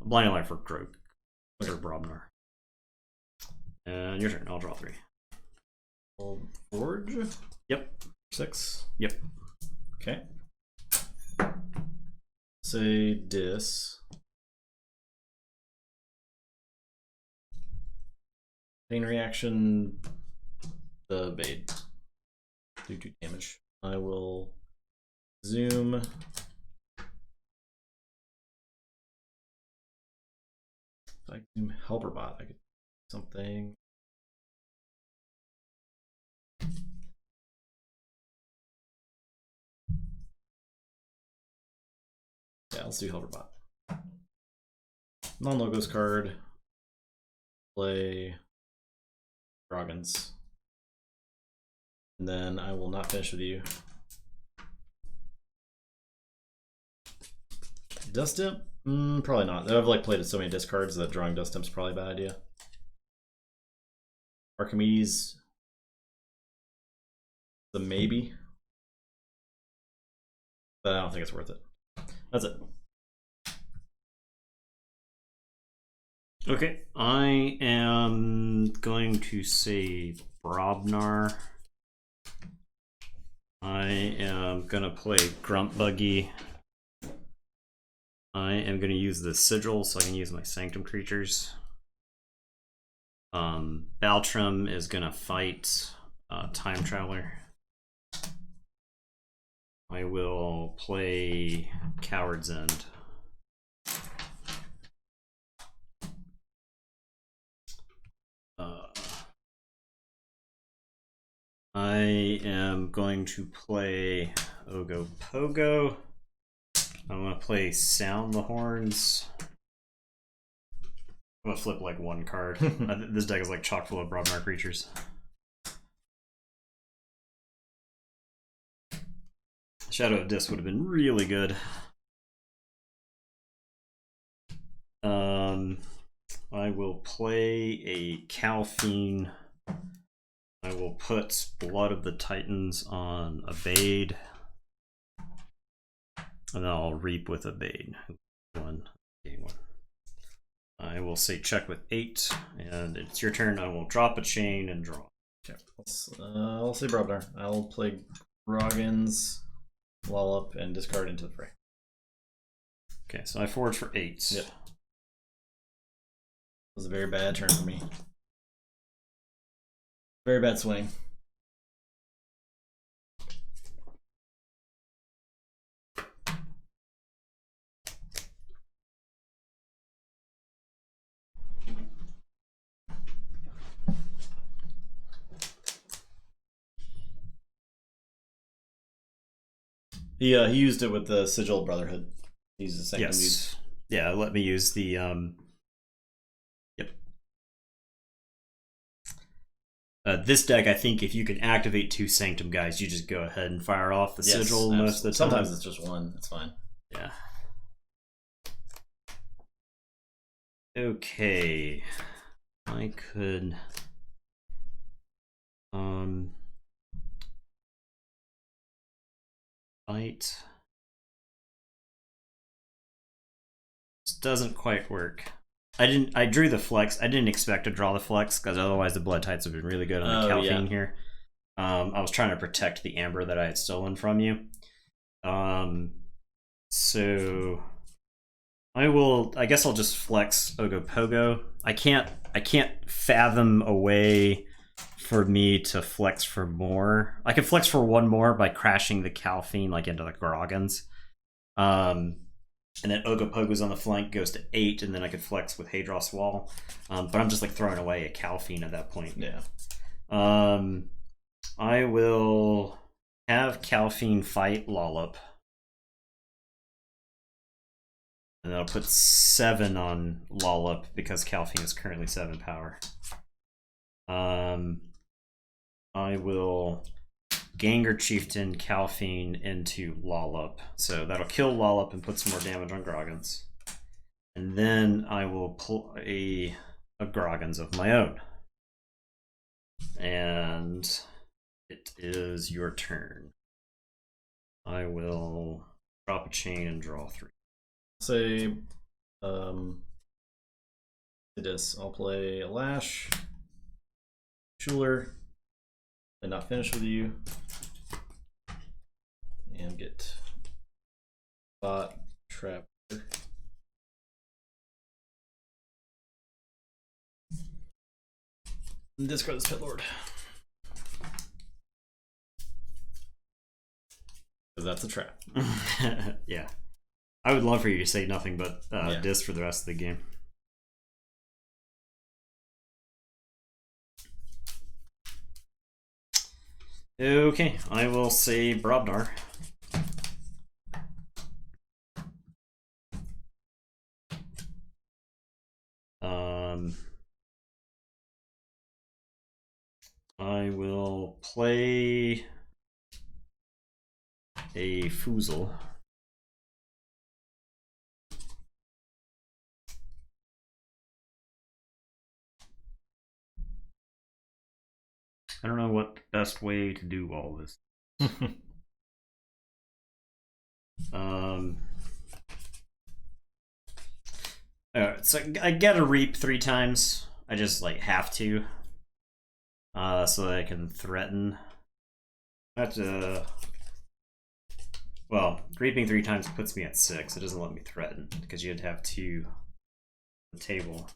A: Blinding Light for Grok or Brobnar. And your turn. I'll draw 3.
B: Forge?
A: Yep.
B: 6?
A: Yep.
B: Okay. Say Dis. Pain reaction. The Bade. Do 2 damage. I will Zoom. If I Zoom Helperbot, I could do something. Yeah, let's do Helperbot. Non-logos card. Play Groggins. And then I will not finish with you. Dust Imp? Probably not. I've like played so many discards that drawing Dust Imp's probably a bad idea. Archimedes. The maybe. But I don't think it's worth it. That's it.
A: Okay, I am going to say Brobnar. I am going to play Grunt Buggy. I am going to use the Sigil so I can use my Sanctum creatures. Baltrum is going to fight Time Traveler. I will play Coward's End. I am going to play Ogopogo. I'm going to play Sound the Horns. I'm going to flip like one card. This deck is like chock full of Broadmark creatures. Shadow of Disc would have been really good. I will play a Calfine. I will put Blood of the Titans on Evade. And then I'll Reap with Evade. One. I will say check with 8, and it's your turn. I will drop a chain and draw.
B: Okay. I'll say Brobnar. I'll play Groggins, Lollop, and discard into the fray.
A: Okay, so I forge for 8.
B: Yep. It was a very bad turn for me. Very bad swing. He used it with the Sigil Brotherhood. He used the second
A: yes. Yeah, let me use the this deck, I think if you can activate 2 Sanctum guys, you just go ahead and fire off the Sigil most of the time.
B: Sometimes it's just one. It's fine.
A: Yeah. Okay. I could fight. This doesn't quite work. I drew the flex. I didn't expect to draw the flex because otherwise the Blood Tides would have been really good on the Calfine here. I was trying to protect the Amber that I had stolen from you. So I guess I'll just flex Ogopogo. I can't fathom a way for me to flex for more. I can flex for 1 more by crashing the Calfine like into the Groggins. And then Ogopogo's on the flank, goes to 8, and then I could flex with Hadros Wall. But I'm just like throwing away a Calfine at that point.
B: Yeah.
A: I will have Calfine fight Lollop. And then I'll put 7 on Lollop because Calfine is currently 7 power. I will Gengar Chieftain Calfine into Lollop. So that'll kill Lollop and put some more damage on Groggins. And then I will play a Groggins of my own. And it is your turn. I will drop a chain and draw 3.
B: Say, I'll play a Lash, Schuler, and not finish with you, and get Bot Trap. And discard this Pit Lord. So that's a trap.
A: Yeah. I would love for you to say nothing but disc for the rest of the game. Okay, I will say Brobnar. I will play a Foozle. I don't know what the best way to do all this. Alright, so I get a Reap 3 times. I just like have to. So that I can threaten. I have to. Well, Reaping 3 times puts me at 6. It doesn't let me threaten because you'd have 2 on the table.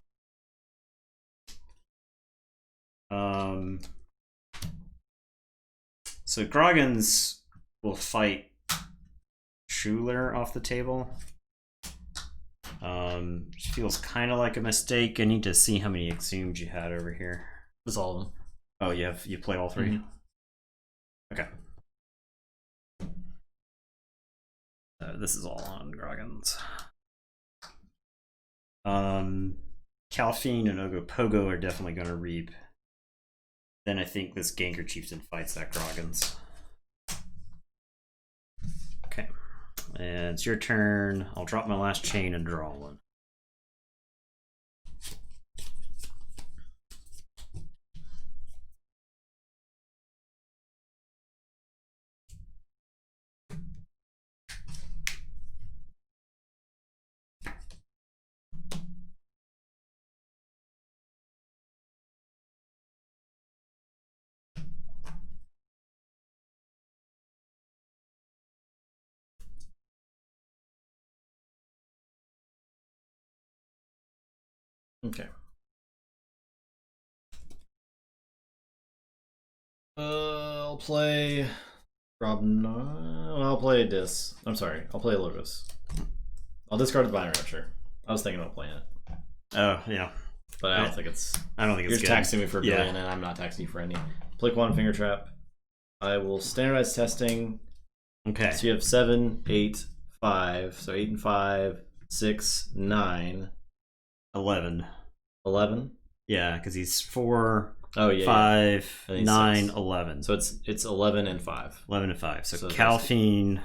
A: So Groggins will fight Schuler off the table. Which feels kind of like a mistake. I need to see how many Exhumed you had over here.
B: That's all of them.
A: Oh, you play all 3? Okay. This is all on Groggins. Calfine and Ogopogo are definitely going to reap. Then I think this Ganker Chieftain fights that Groggins. Okay. And it's your turn. I'll drop my last chain and draw one.
B: Okay. I'll play I'll play Dis. I'm sorry. I'll play Logos. I'll discard the Binary Archer. I was thinking about playing it.
A: Oh, yeah.
B: But I don't think it's...
A: I don't think it's
B: You're
A: good.
B: taxing me for a billion, and I'm not taxing you for any. Play Quantum Finger Trap. I will standardize testing.
A: Okay.
B: So you have 7, 8, 5. So 8 and 5, 6, 9.
A: 11.
B: 11?
A: Yeah, because he's 4,
B: oh, yeah,
A: 5,
B: yeah.
A: 9,
B: 6.
A: 11.
B: So it's 11 and 5.
A: 11 and 5. So Calfine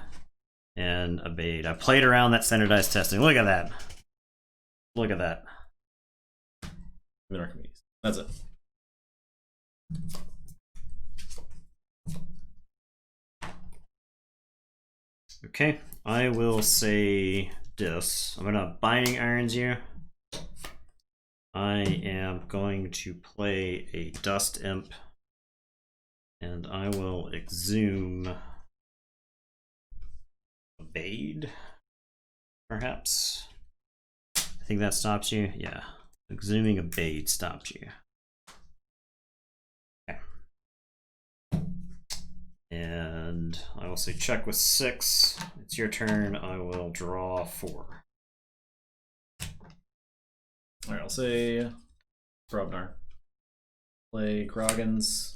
A: and Abade. I played around that standardized testing. Look at that. Look at that.
B: That's it.
A: Okay, I will say this. I'm gonna Binding Irons you. I am going to play a Dust Imp, and I will Exhume Abade, perhaps. I think that stops you. Yeah, Exhuming Abade stops you. Okay. And I will say check with 6. It's your turn. I will draw 4.
B: Alright, I'll say Grobnar. Play Groggins,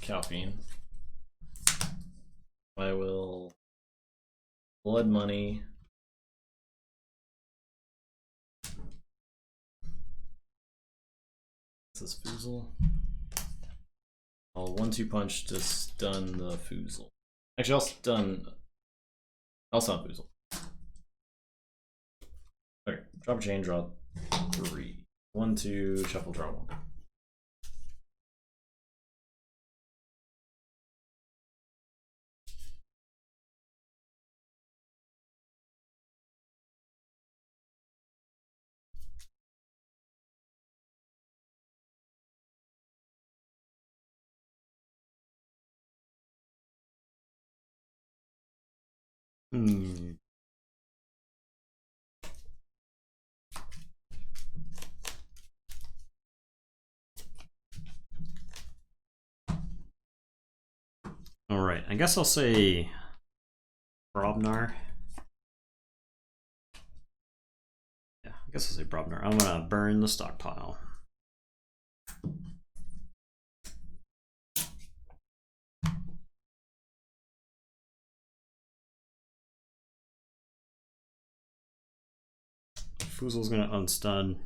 B: Calfine. I will Blood Money. This is Foozle. I'll 1-2 punch to stun the Foozle. Actually, I'll stun Foozle. Okay, drop a chain, draw 3. 1, 2, shuffle, draw 1.
A: All right, I guess I'll say Brobnar. Yeah, I guess I'll say Brobnar. I'm gonna burn the stockpile. Foozle's gonna unstun.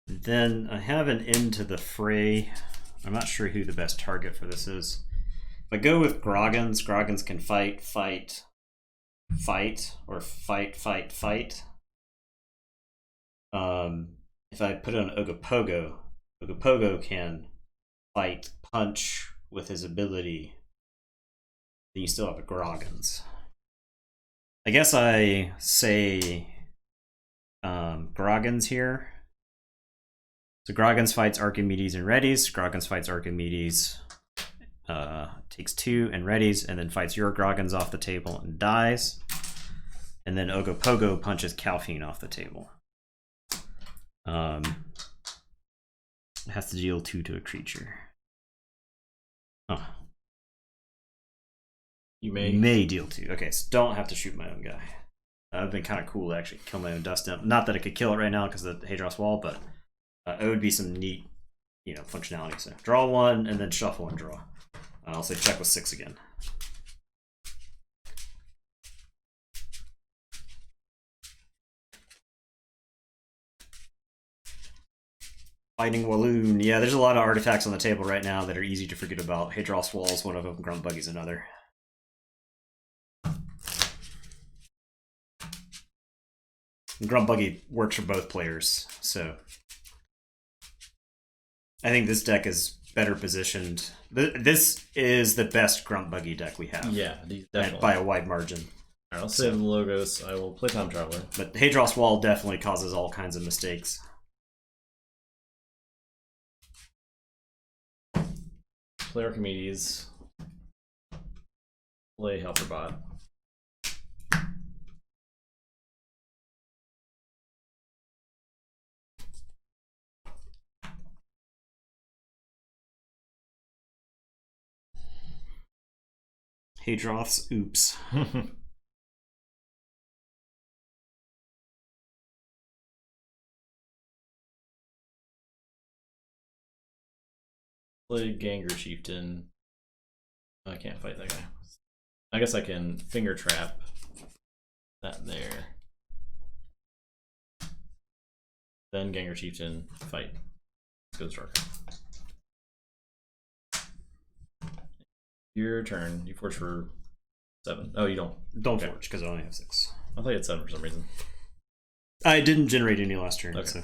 A: Then I have an end to the fray. I'm not sure who the best target for this is. If I go with Groggins, Groggins can fight, or fight. If I put it on Ogopogo, Ogopogo can fight, punch with his ability. Then you still have a Groggins. I guess I say Groggins here. So Groggins fights Archimedes and readies. Groggins fights Archimedes, takes 2 and readies, and then fights your Groggins off the table and dies. And then Ogopogo punches Calfine off the table. It has to deal 2 to a creature. Oh.
B: You may
A: deal 2. Okay, so don't have to shoot my own guy. That would have been kind of cool to actually kill my own Dust Imp. Not that I could kill it right now because of the Hadros Wall, but it would be some neat functionality. So draw 1 and then shuffle and draw. I'll say check with 6 again. Fighting Walloon. Yeah, there's a lot of artifacts on the table right now that are easy to forget about. Hadros Wall is one of them. Grunt Buggy's another. And Grunt Buggy works for both players, so I think this deck is better positioned. This is the best Grunt Buggy deck we have.
B: Yeah, definitely.
A: By a wide margin.
B: All right, I'll save the logos. I will play Time Traveler.
A: But Hadros Wall definitely causes all kinds of mistakes.
B: Play Archimedes. Play Helperbot.
A: Hadroth's oops.
B: Play Ganger Chieftain. I can't fight that guy. I guess I can finger trap that there. Then Ganger Chieftain, fight. Let's go Stark. Your turn. You forge for 7. Oh, you don't.
A: Don't forge, because I only have 6.
B: I thought you had 7 for some reason.
A: I didn't generate any last turn,
B: okay.
A: So.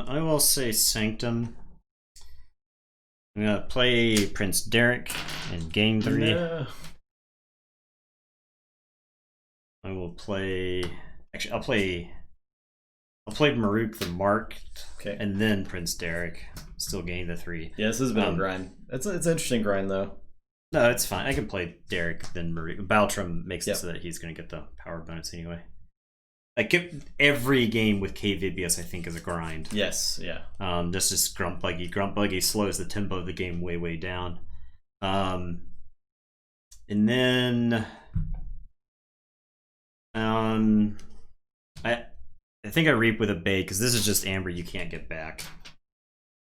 A: I will say Sanctum. I'm gonna play Prince Derek and gain 3.
B: Yeah.
A: I will play. Actually, I'll play Maruk the Marked,
B: okay,
A: and then Prince Derek. Still gain the 3.
B: Yeah, this has been a grind. It's an interesting grind though.
A: No, it's fine. I can play Derek then Maruk. Baltram makes it so that he's gonna get the power bonus anyway. Like every game with K Vibius, I think, is a grind.
B: Yes, yeah.
A: This is Grunt Buggy. Grunt Buggy slows the tempo of the game way down. And then I think I reap with a bait because this is just amber you can't get back.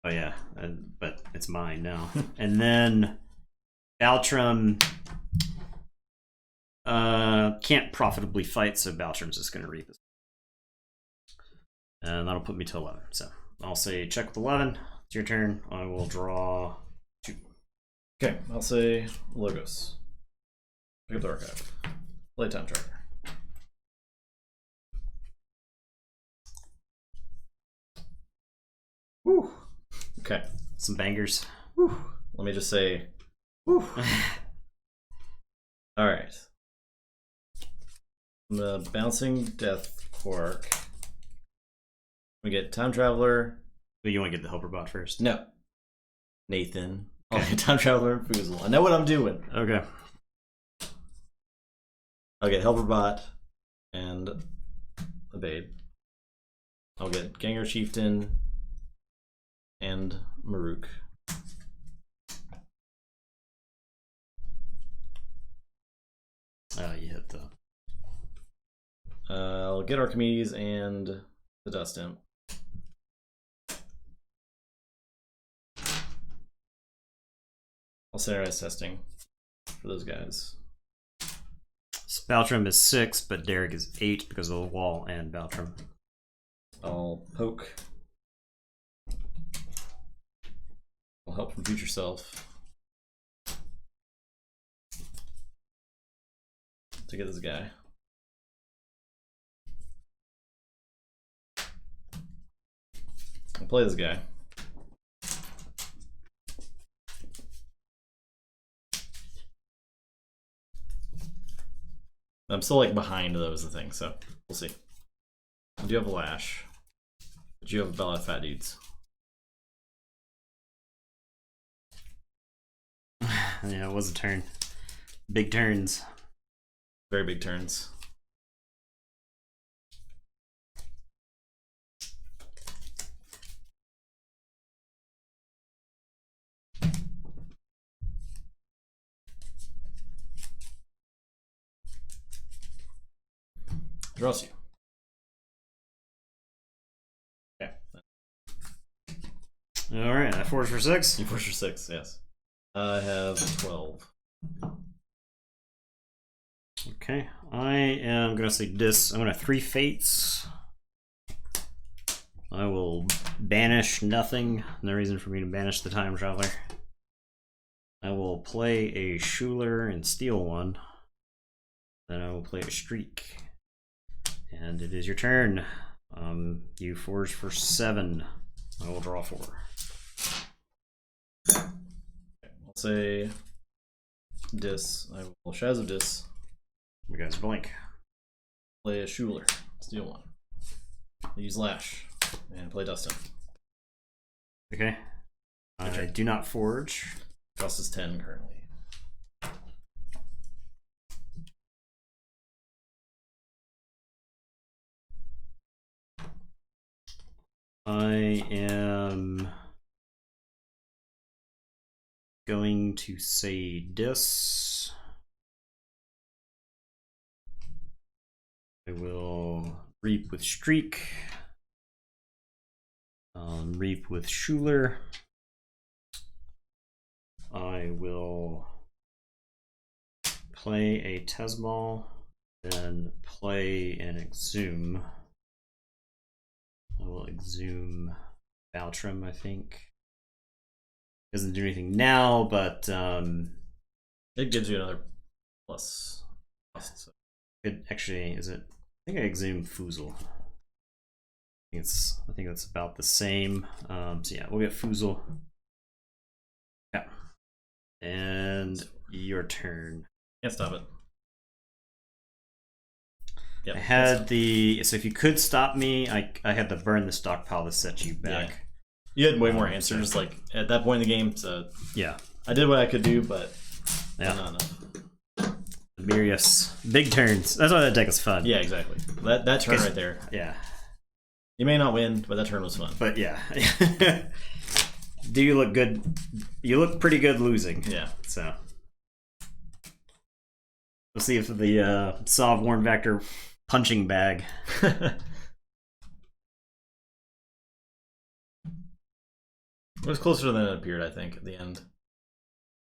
A: Oh yeah, but it's mine now. And then Baltram can't profitably fight, so Baltram's just going to reap this. And that'll put me to 11. So I'll say check with 11. It's your turn. I will draw 2.
B: Okay, I'll say Logos. Pick up the archive. Play Time Traveler. Woo. Okay.
A: Some bangers.
B: Woo. Let me just say, woo. All right. I'm gonna Bouncing Death Quark. We get Time Traveler.
A: But you want to get the Helperbot first?
B: No. Nathan. Okay. Time Traveler and Foozle. I know what I'm doing.
A: Okay.
B: I'll get Helperbot and the Babe. I'll get Ganger Chieftain and Maruk.
A: You hit the.
B: I'll get Archimedes and the Dust Imp. I'll standardize testing for those guys.
A: Baltram is 6, but Derek is 8 because of the wall and Baltram.
B: I'll poke. I'll help from Future Self to get this guy. I'll play this guy. I'm still like behind though is the thing, so we'll see. I do have a Lash, but you have a Bella Fat Dudes.
A: Yeah, it was a turn. Big turns.
B: Very big turns. Draws you. Okay.
A: All right, I forge for 6.
B: You forge for 6, yes. I have 12.
A: Okay, I am gonna say this. I'm gonna 3 fates. I will banish nothing. No reason for me to banish the time traveler. I will play a Schuler and steal 1. Then I will play a streak. And it is your turn. You forge for 7. I will draw 4.
B: Okay, I'll say Dis. I will Shadows of Dis.
A: You guys are blank.
B: Play a Schuler. Steal 1. Use Lash. And play Dustin.
A: Okay. I do not forge.
B: Cost is 10 currently.
A: I am going to say Dis. I will Reap with Streak. Reap with Schuler. I will play a Tesmal, then play an Exhume. I will Exhume Valtrim, I think. Doesn't do anything now, but
B: it gives you another plus. So.
A: It actually is it. I think I Exhume Fusel. I think that's about the same. So yeah, we'll get Fusel. Yeah. And your turn.
B: Can't stop it. Yep,
A: I had the so if you could stop me, I had to burn the stockpile to set you back.
B: Yeah. You had way more answers like at that point in the game, so
A: yeah.
B: I did what I could do, but
A: yeah.
B: Not enough.
A: Naberius. Big turns. That's why that deck is fun.
B: Yeah, exactly. That turn right there.
A: Yeah.
B: You may not win, but that turn was fun.
A: But yeah. Do you look good? You look pretty good losing.
B: Yeah.
A: So we'll see if the Sov Warn Vector punching bag.
B: It was closer than it appeared, I think, at the end.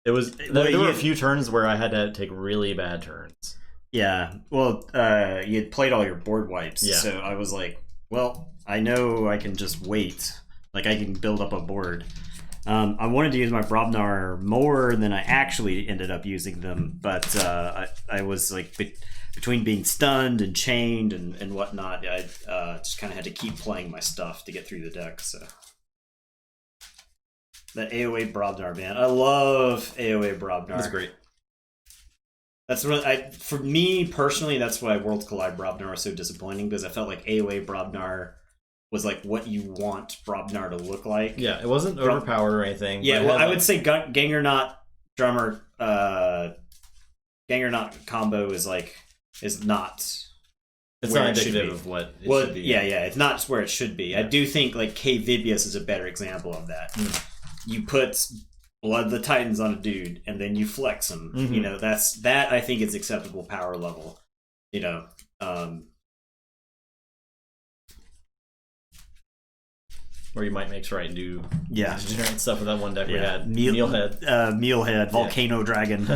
B: It was there were a few turns where I had to take really bad turns.
A: Yeah. Well, you had played all your board wipes.
B: Yeah.
A: So I was like, well, I know I can just wait. Like, I can build up a board. I wanted to use my Brobnar more than I actually ended up using them, but I was like between being stunned and chained and whatnot, I just kind of had to keep playing my stuff to get through the deck. So that AoA Brobnar, man, I love AoA Brobnar.
B: That's great.
A: That's what for me personally, that's why Worlds Collide Brobnar was so disappointing, because I felt like AoA Brobnar was like what you want Brobnar to look like.
B: Yeah, it wasn't overpowered or anything.
A: Yeah, well, I would say Gangernaut Drummer, Gangernaut combo is not.
B: It's not indicative of what it should be.
A: Yeah, it's not where it should be. Yeah. I do think like K Vibius is a better example of that. You put Blood of the Titans on a dude, and then you flex him.
B: Mm-hmm.
A: You know, that I think is acceptable power level. You know,
B: or you might make right and do
A: yeah
B: degenerate stuff with that one deck we had.
A: Mealhead, Mealhead, Volcano Dragon.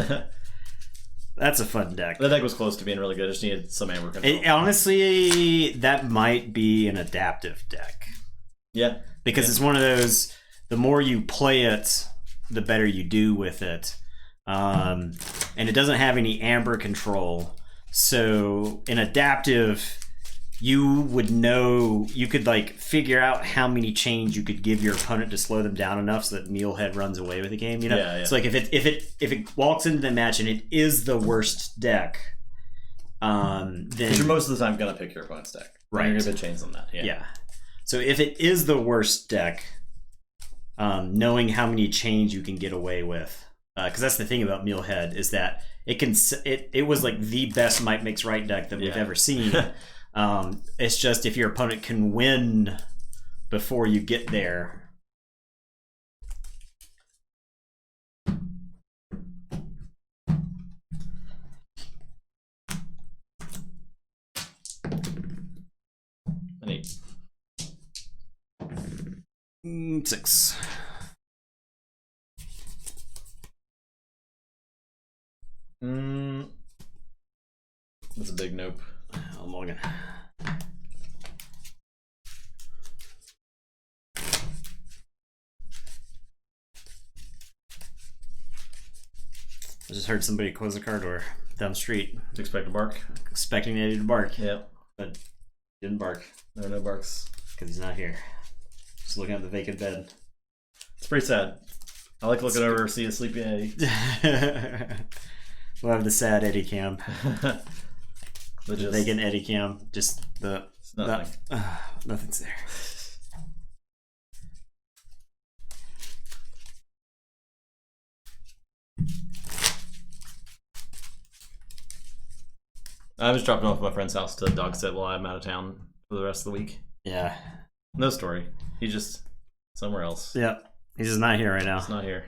A: That's a fun deck.
B: That deck was close to being really good. I just needed some amber control.
A: Honestly, that might be an adaptive deck.
B: Yeah,
A: because it's one of those. The more you play it, the better you do with it. And it doesn't have any amber control. So in adaptive, you would know, you could like figure out how many chains you could give your opponent to slow them down enough so that Mealhead runs away with the game. You know,
B: yeah.
A: So like if it walks into the match and it is the worst deck, then
B: you're most of the time gonna pick your opponent's deck.
A: Right,
B: you're gonna put chains on that. Yeah.
A: So if it is the worst deck, knowing how many chains you can get away with because that's the thing about Mealhead is that it was like the best Might Makes Right deck that we've ever seen. It's just if your opponent can win before you get there.
B: An 8.
A: 6.
B: That's a big nope.
A: I'm logging. I just heard somebody close the car door down the street.
B: Expect a bark?
A: Expecting Eddie to bark.
B: Yep.
A: But didn't bark.
B: There are no barks.
A: Because he's not here. Just looking at the vacant bed.
B: It's pretty sad. I like looking over, see a sleepy Eddie.
A: We'll have the sad Eddie cam. The vacant Eddie cam. Just the...
B: Nothing.
A: Nothing's there.
B: I was dropping off at my friend's house to dog sit while I'm out of town for the rest of the week.
A: Yeah.
B: No story. He's just somewhere else.
A: Yep. He's just not here right now.
B: He's not here.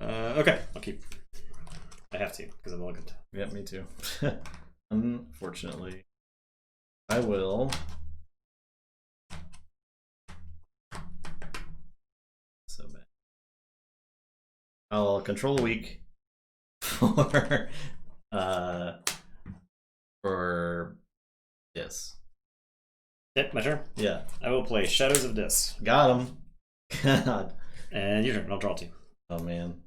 A: Okay. I'll keep. I have to because I'm looking.
B: Yeah, me too. Unfortunately. I will. So bad. I'll control the week for this.
A: Yep, my turn.
B: Yeah.
A: I will play Shadows of Dis.
B: Got him. God.
A: And your turn. I'll draw 2.
B: Oh man.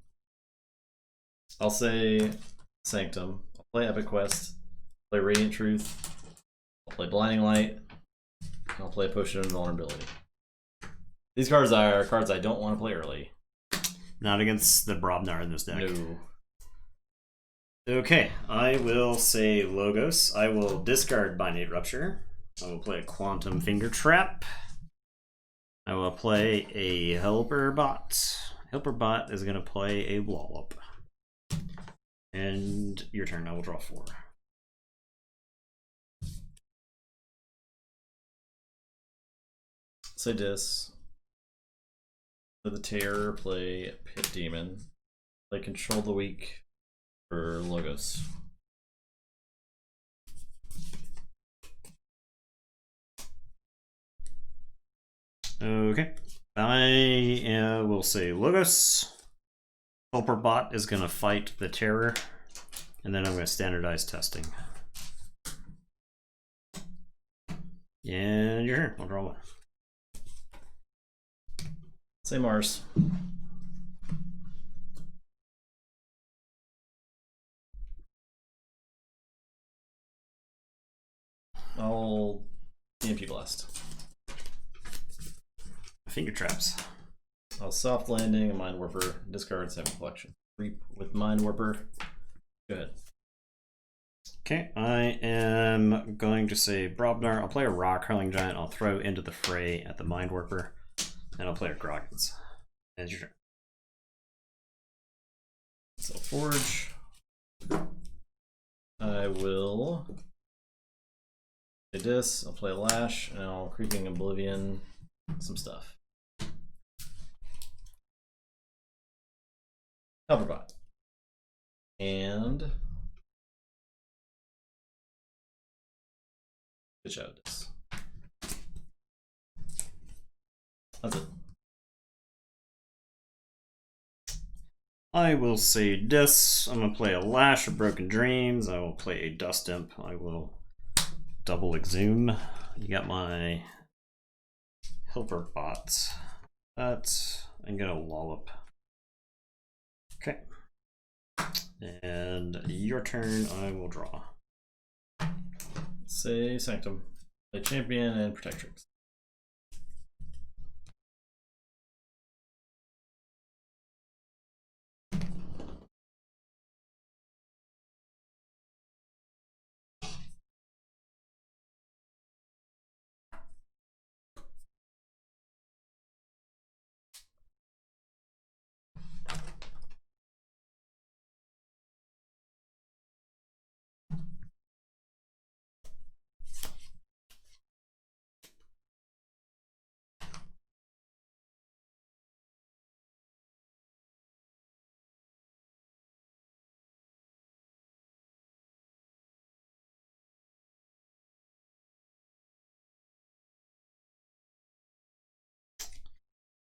B: I'll say Sanctum. I'll play Epic Quest. Play Radiant Truth. I'll play Blinding Light. And I'll play Potion of Invulnerability. These cards are cards I don't want to play early.
A: Not against the Brobnar in this deck.
B: No.
A: Okay, I will say Logos. I will discard Binding Rupture. I will play a Quantum Finger Trap. I will play a Helper Bot. Helper Bot is going to play a Wallop. And your turn, I will draw 4.
B: Say Dis. For the Terror, play Pit Demon. Play Control the Weak for Logos.
A: Okay. I will say Logos. Helper Bot is going to fight the Terror. And then I'm going to standardize testing. And your turn. I'll draw 1.
B: Say Mars. I'll EMP Blast.
A: Finger Traps.
B: I'll Soft Landing, a Mind Warper, discard 7 collection. Reap with Mind Warper. Go ahead.
A: Okay, I am going to say Brobnar. I'll play a Rock Hurling Giant. I'll throw into the fray at the Mind Warper. And I'll play a Groggins. And your turn.
B: So Forge. I will play this. I'll play Lash, and I'll Creeping Oblivion some stuff. Helperbot. And good job, this. That's it.
A: I will say Dis. I'm going to play a Lash of Broken Dreams. I will play a Dust Imp. I will double Exhume. You got my Helper Bot. That I'm going to Wallop. Okay. And your turn, I will draw.
B: Say Sanctum. Play Champion and Protectrix.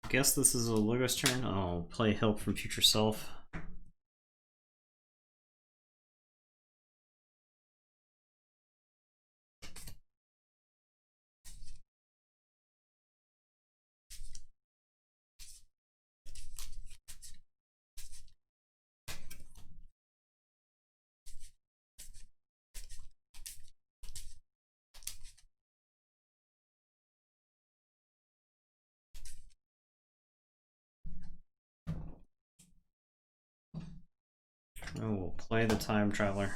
A: guess this is a Logos turn. I'll play Help from Future Self. I will play the Time Traveler.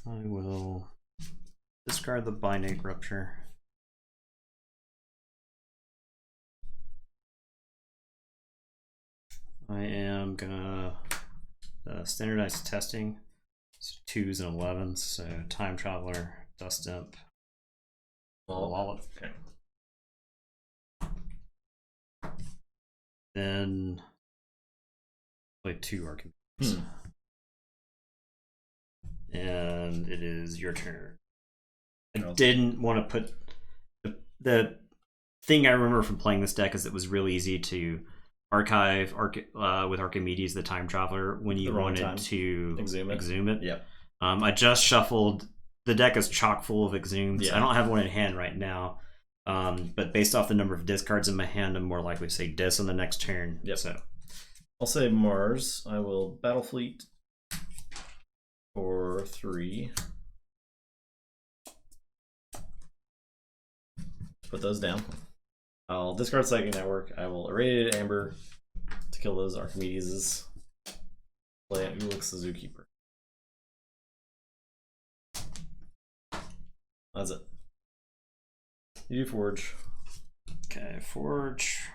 A: I will discard the Binate Rupture. I am gonna standardize testing. So 2s and 11s, so Time Traveler, Dust Imp, Wallet.
B: Okay.
A: Then play 2 Archimedes. And it is your turn. I didn't want to put the thing I remember from playing this deck is it was really easy to archive with Archimedes the Time Traveler when you wanted to exhume it.
B: Yep.
A: I just shuffled. The deck is chock full of exhumes.
B: Yeah.
A: I don't have one in hand right now, but based off the number of discards in my hand, I'm more likely to say dis on the next turn.
B: Yep.
A: So
B: I'll say Mars. I will Battlefleet for 3. Put those down. I'll discard Psychic Network. I will Irradiated Amber to kill those Archimedes. Play an Ulix the Zookeeper. That's it. You do Forge.
A: okay, Forge.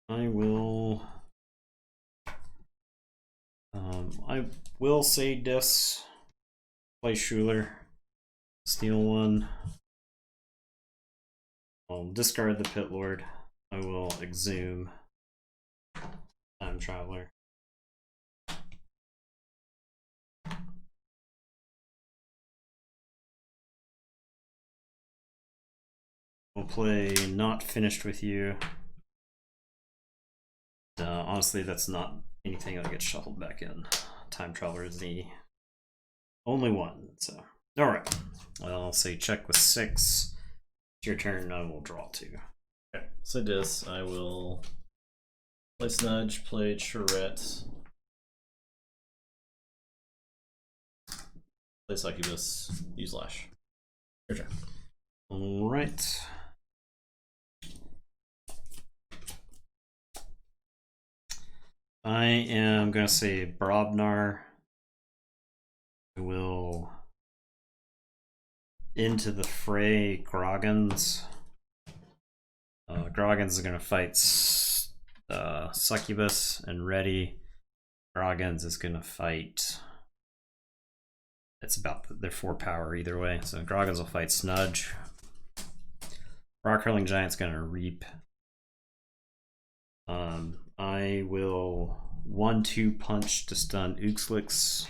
A: I will. I will say dis. Play Schuler. Steal 1. I'll discard the Pit Lord. I will exhume Time Traveler. We'll play Not Finished With You. Honestly, that's not anything that gets shuffled back in. Time Traveler is the only one. So, all right. Well, I'll say check with 6. It's your turn. I will draw 2.
B: Okay. So dis. I will play Snudge. Play Charette. Play Succubus. Use Lash. Your turn.
A: All right. I am going to say Brobnar. I will into the fray Groggins. Groggins is going to fight Succubus and Ready. Groggins is going to fight. It's about their 4 power either way. So Groggins will fight Snudge. Rock Hurling Giant's going to Reap. I will 1-2 punch to stun Uxlix.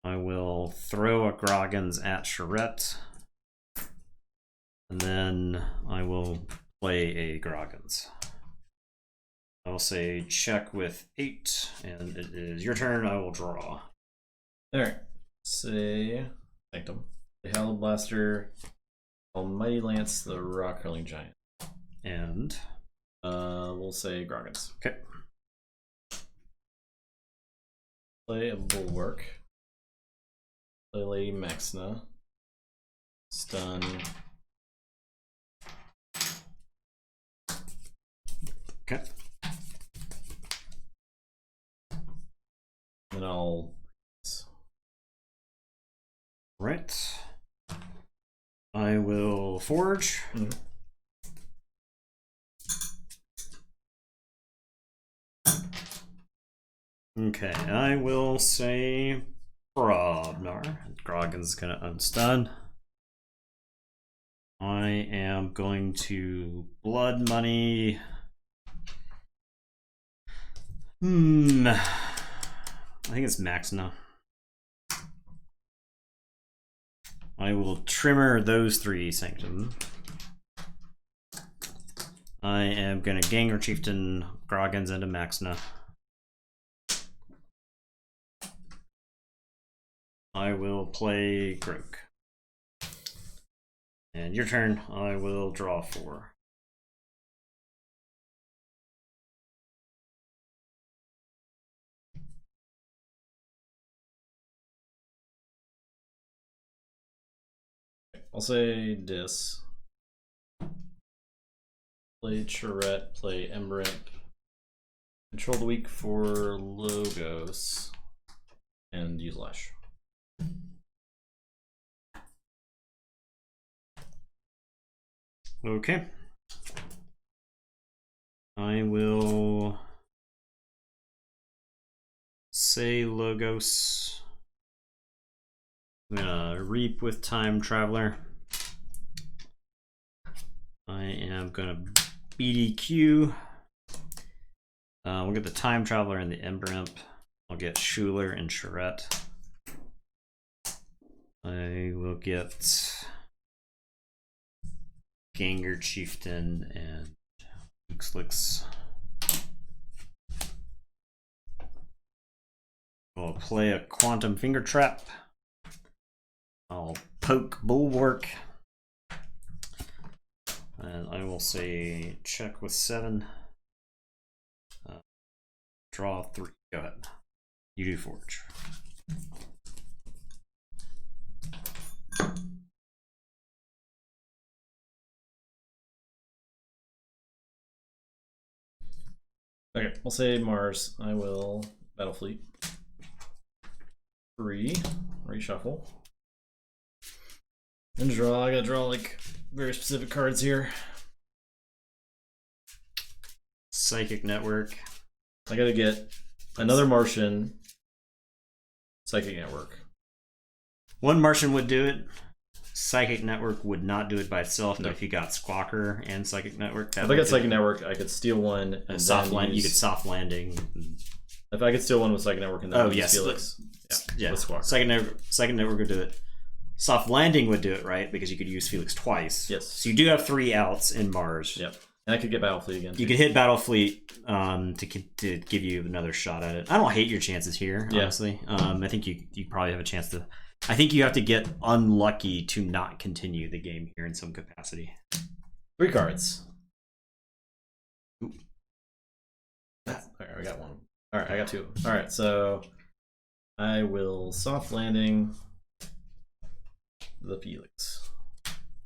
A: I will throw a Groggins at Charette. And then I will play a Groggins. I will say check with 8, and it is your turn. I will draw.
B: Alright. Say Sanctum. The Hell Blaster. Almighty Lance, the Rock Hurling Giant.
A: And
B: we'll say Groggins.
A: okay.
B: Play a Bulwark. Play Lady Maxna. Stun.
A: Okay.
B: And I'll.
A: Right. I will Forge.
B: Mm-hmm.
A: Okay, I will say Brobnar. Groggins gonna unstun. I am going to blood money. I think it's max now. I will trimmer those 3 Sanctum. I am going to Ganger Chieftain Groggins into Maxna. I will play Groke. And your turn, I will draw 4.
B: I'll say Dis. Play Charette, play Embrip. Control the weak for Logos. And use Lash.
A: Okay. I will say Logos. I'm gonna Reap with Time Traveler. I am gonna BDQ. We'll get the Time Traveler and the Ember Imp. I'll get Schuler and Charette. I will get Ganger Chieftain and Luxlix. I'll play a Quantum Finger Trap. I'll poke Bulwark. And I will say check with 7. Draw 3. Go ahead. You do Forge.
B: Okay, we'll say Mars. I will Battlefleet. 3. Reshuffle. And draw. I gotta draw like very specific cards here.
A: Psychic Network.
B: I gotta get another Martian. Psychic Network.
A: One Martian would do it. Psychic Network would not do it by itself,
B: No.
A: but if you got Squawker and Psychic Network,
B: If I got Psychic Network, I could steal one and
A: soft
B: then
A: land.
B: use...
A: You could soft landing.
B: If I could steal one with Psychic Network and then use
A: yes,
B: Felix.
A: Yeah,
B: with Squawker.
A: Psychic Network would do it. Soft landing would do it, right? Because you could use Felix twice.
B: Yes.
A: So you do have 3 outs in Mars.
B: Yep. And I could get Battlefleet again.
A: You could hit Battlefleet to give you another shot at it. I don't hate your chances here, honestly. I think you probably have a chance to. I think you have to get unlucky to not continue the game here in some capacity.
B: 3 cards.
A: Ooh.
B: Alright, I got 1. Alright, I got 2. Alright, so I will soft landing the Felix.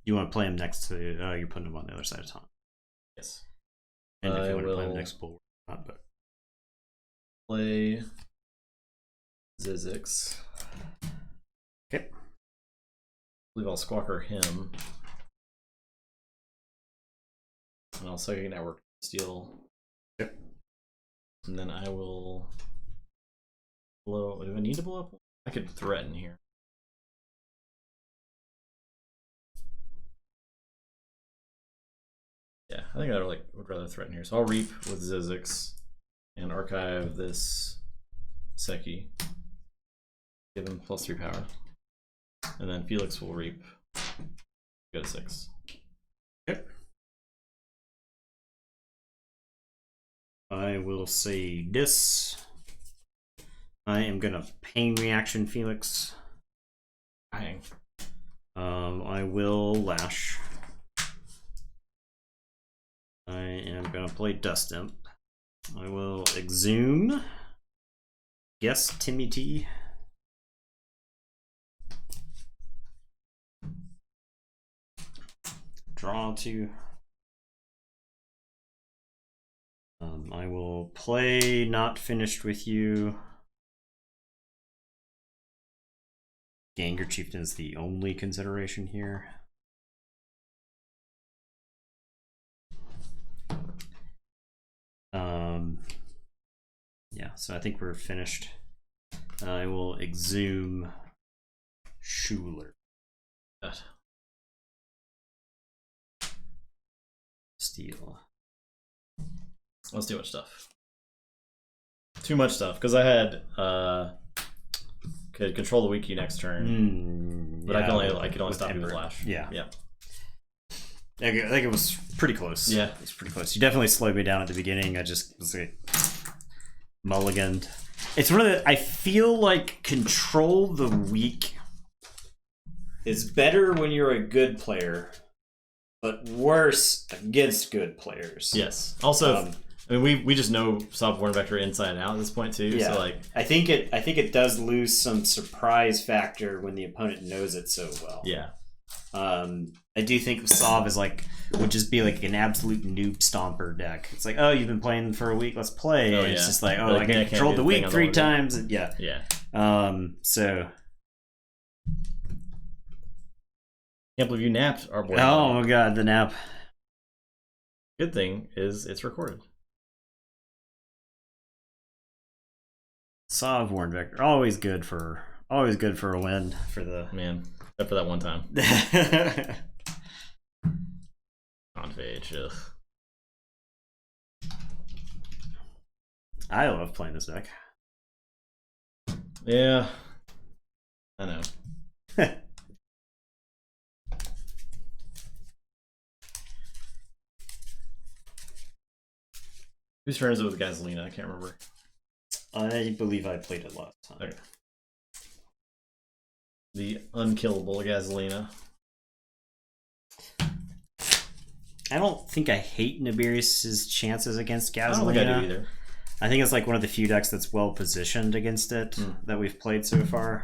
A: You want to play him next to. You're putting him on the other side of Tom.
B: Yes.
A: And if
B: I
A: you want to play him
B: will
A: next Bulwark, not but.
B: play Zizix.
A: Okay.
B: I believe I'll Squawker him. And I'll Psychic Network steal.
A: Yep.
B: And then I will blow. Do I need to blow up? I could threaten here. Yeah, I think I would rather threaten here. So I'll Reap with Zizix and archive this Seki. Give him +3 power. And then Felix will Reap. Go to 6.
A: Yep. I will say this. I am gonna Pain Reaction Felix.
B: Bang.
A: I will Lash. I am gonna play Dust Imp. I will Exhume. Yes, Timmy T. Draw 2. I will play Not Finished With You. Ganger Chieftain is the only consideration here. Yeah, so I think we're finished. I will Exhume Schuler.
B: That's too much stuff. Too much stuff, because I had could control the weak key next turn, but yeah, I could only stop you with Flash.
A: Yeah. I think it was pretty close.
B: Yeah,
A: it was pretty close. You definitely slowed me down at the beginning. I just was like mulliganed. It's one of the. I feel like control the weak is better when you're a good player, but worse against good players.
B: Yes. Also, I mean, we just know Software Vector inside and out at this point too.
A: Yeah.
B: So like,
A: I think it does lose some surprise factor when the opponent knows it so well.
B: Yeah.
A: I do think Sov is would just be like an absolute noob stomper deck. It's like, oh, you've been playing for a week, let's play.
B: Oh,
A: and it's just like, oh,
B: like,
A: I controlled the week 3 times. And yeah. So.
B: Can't believe you napped our boy.
A: Oh my god, the nap.
B: Good thing is it's recorded.
A: Sov Warn Vector, always good for a win for the
B: man. Except for that one time. On page. Ugh.
A: I love playing this deck.
B: Yeah, I know. Whose turn is it with Gasolina? I can't remember.
A: I believe I played it last time.
B: Okay. The unkillable Gasolina.
A: I don't think I hate Naberius' chances against Gasolina.
B: I don't think I do either.
A: I think it's like one of the few decks that's well positioned against it that we've played so far.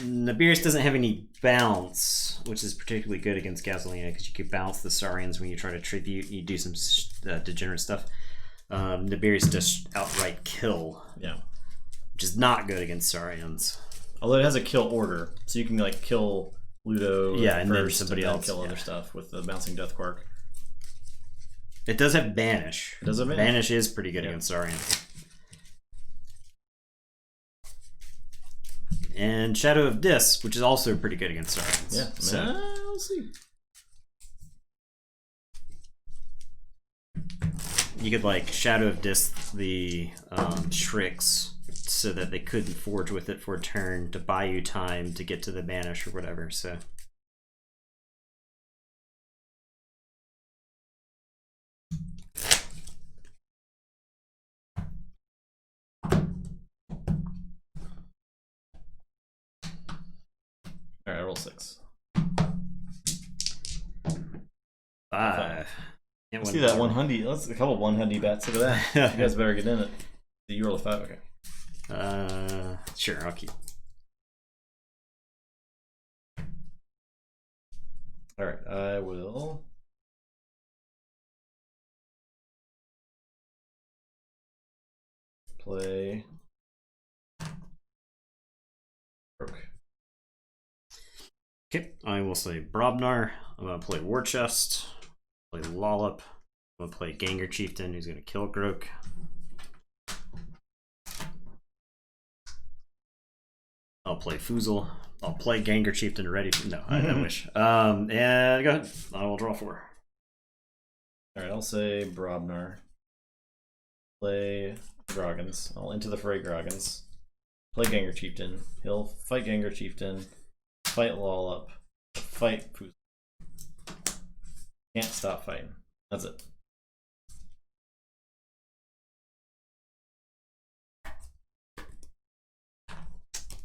A: Naberius doesn't have any bounce, which is particularly good against Gasolina because you can bounce the Saurians when you try to tribute. You do some degenerate stuff. Naberius does outright kill, which is not good against Saurians.
B: Although it has a kill order, so you can like kill Ludo,
A: and then somebody else
B: kill other stuff with the bouncing Death Quark.
A: It does have banish.
B: It does have banish.
A: Banish is pretty good against Saurians. And Shadow of Dis, which is also pretty good against Saurians.
B: Yeah,
A: so
B: we'll see.
A: You could like Shadow of Dis the tricks so that they couldn't forge with it for a turn to buy you time to get to the banish or whatever. So.
B: All right, I roll 6.
A: 5.
B: Let's see that 100. Let's a couple 100 bets. Look at that. You guys better get in it. You roll a 5. Okay.
A: Sure. I'll keep.
B: All right. I will. Play. Broke.
A: Okay, I will say Brobnar. I'm going to play War Chest, play Lollop. I'm going to play Ganger Chieftain, who's going to kill Grok. I'll play Foozle. I'll play Ganger Chieftain ready. No, I wish. And go ahead. I will draw 4.
B: Alright, I'll say Brobnar. Play Groggins. I'll into the fray Groggins. Play Ganger Chieftain. He'll fight Ganger Chieftain. Fight Lollop. Fight Foozle. Can't stop fighting. That's it.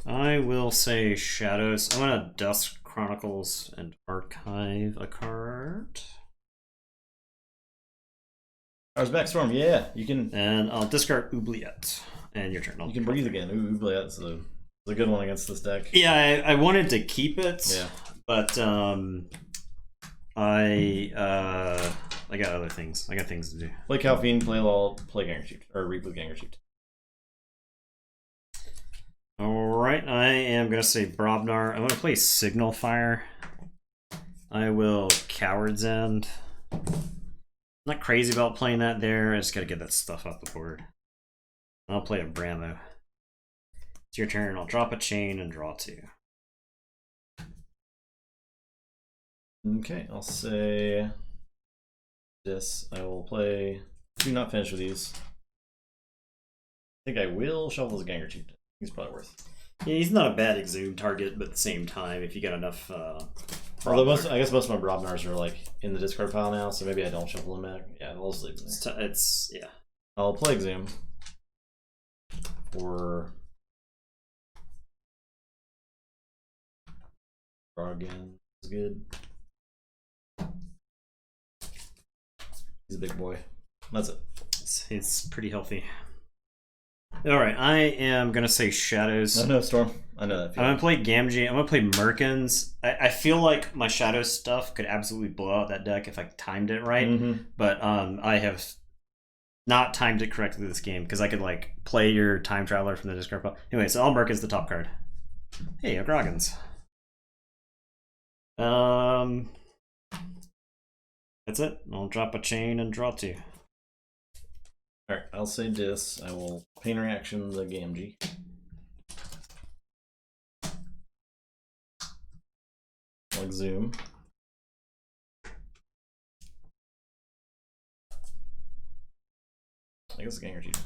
A: I will say Shadows. I'm going to Dusk Chronicles and archive a card.
B: Back Storm, yeah, you can.
A: And I'll discard Oubliette. And your turn.
B: You can breathe again. Ooh, Oubliette's a good one against this deck.
A: Yeah, I wanted to keep it.
B: Yeah.
A: But I got other things. I got things to do.
B: Play Calvine, play Lol, play Ganger Chieftain, or reboot Ganger Chieftain.
A: Alright, I am going to say Brobnar. I'm going to play Signal Fire. I will Coward's End. I'm not crazy about playing that there. I just got to get that stuff off the board. I'll play a Bramo. It's your turn. I'll drop a chain and draw 2.
B: Okay, I'll say this. I will play 2 not finished with these. I think I will shuffle the Ganger Chieftain. He's probably worth.
A: Yeah, he's not a bad Exhume target, but at the same time, if you got enough.
B: Although I guess most of my Brobnars are like in the discard pile now, so maybe I don't shuffle them back. Yeah, I'll just leave them there.
A: Yeah.
B: I'll play Exhume for Grogan. Is good. He's a big boy. That's it.
A: It's pretty healthy. All right, I am gonna say Shadows.
B: No, Storm. I know that.
A: I'm gonna play Gamgee. I'm gonna play Merkins. I feel like my Shadows stuff could absolutely blow out that deck if I timed it right. But I have not timed it correctly this game because I could like play your Time Traveler from the discard pile. Anyway, so I'll Merkins the top card. Hey, a Groggins. That's it. I'll drop a chain and draw 2.
B: Alright, I'll say this. I will pain reaction the Gamgee. I'll Exhume. I guess Ganger Chief.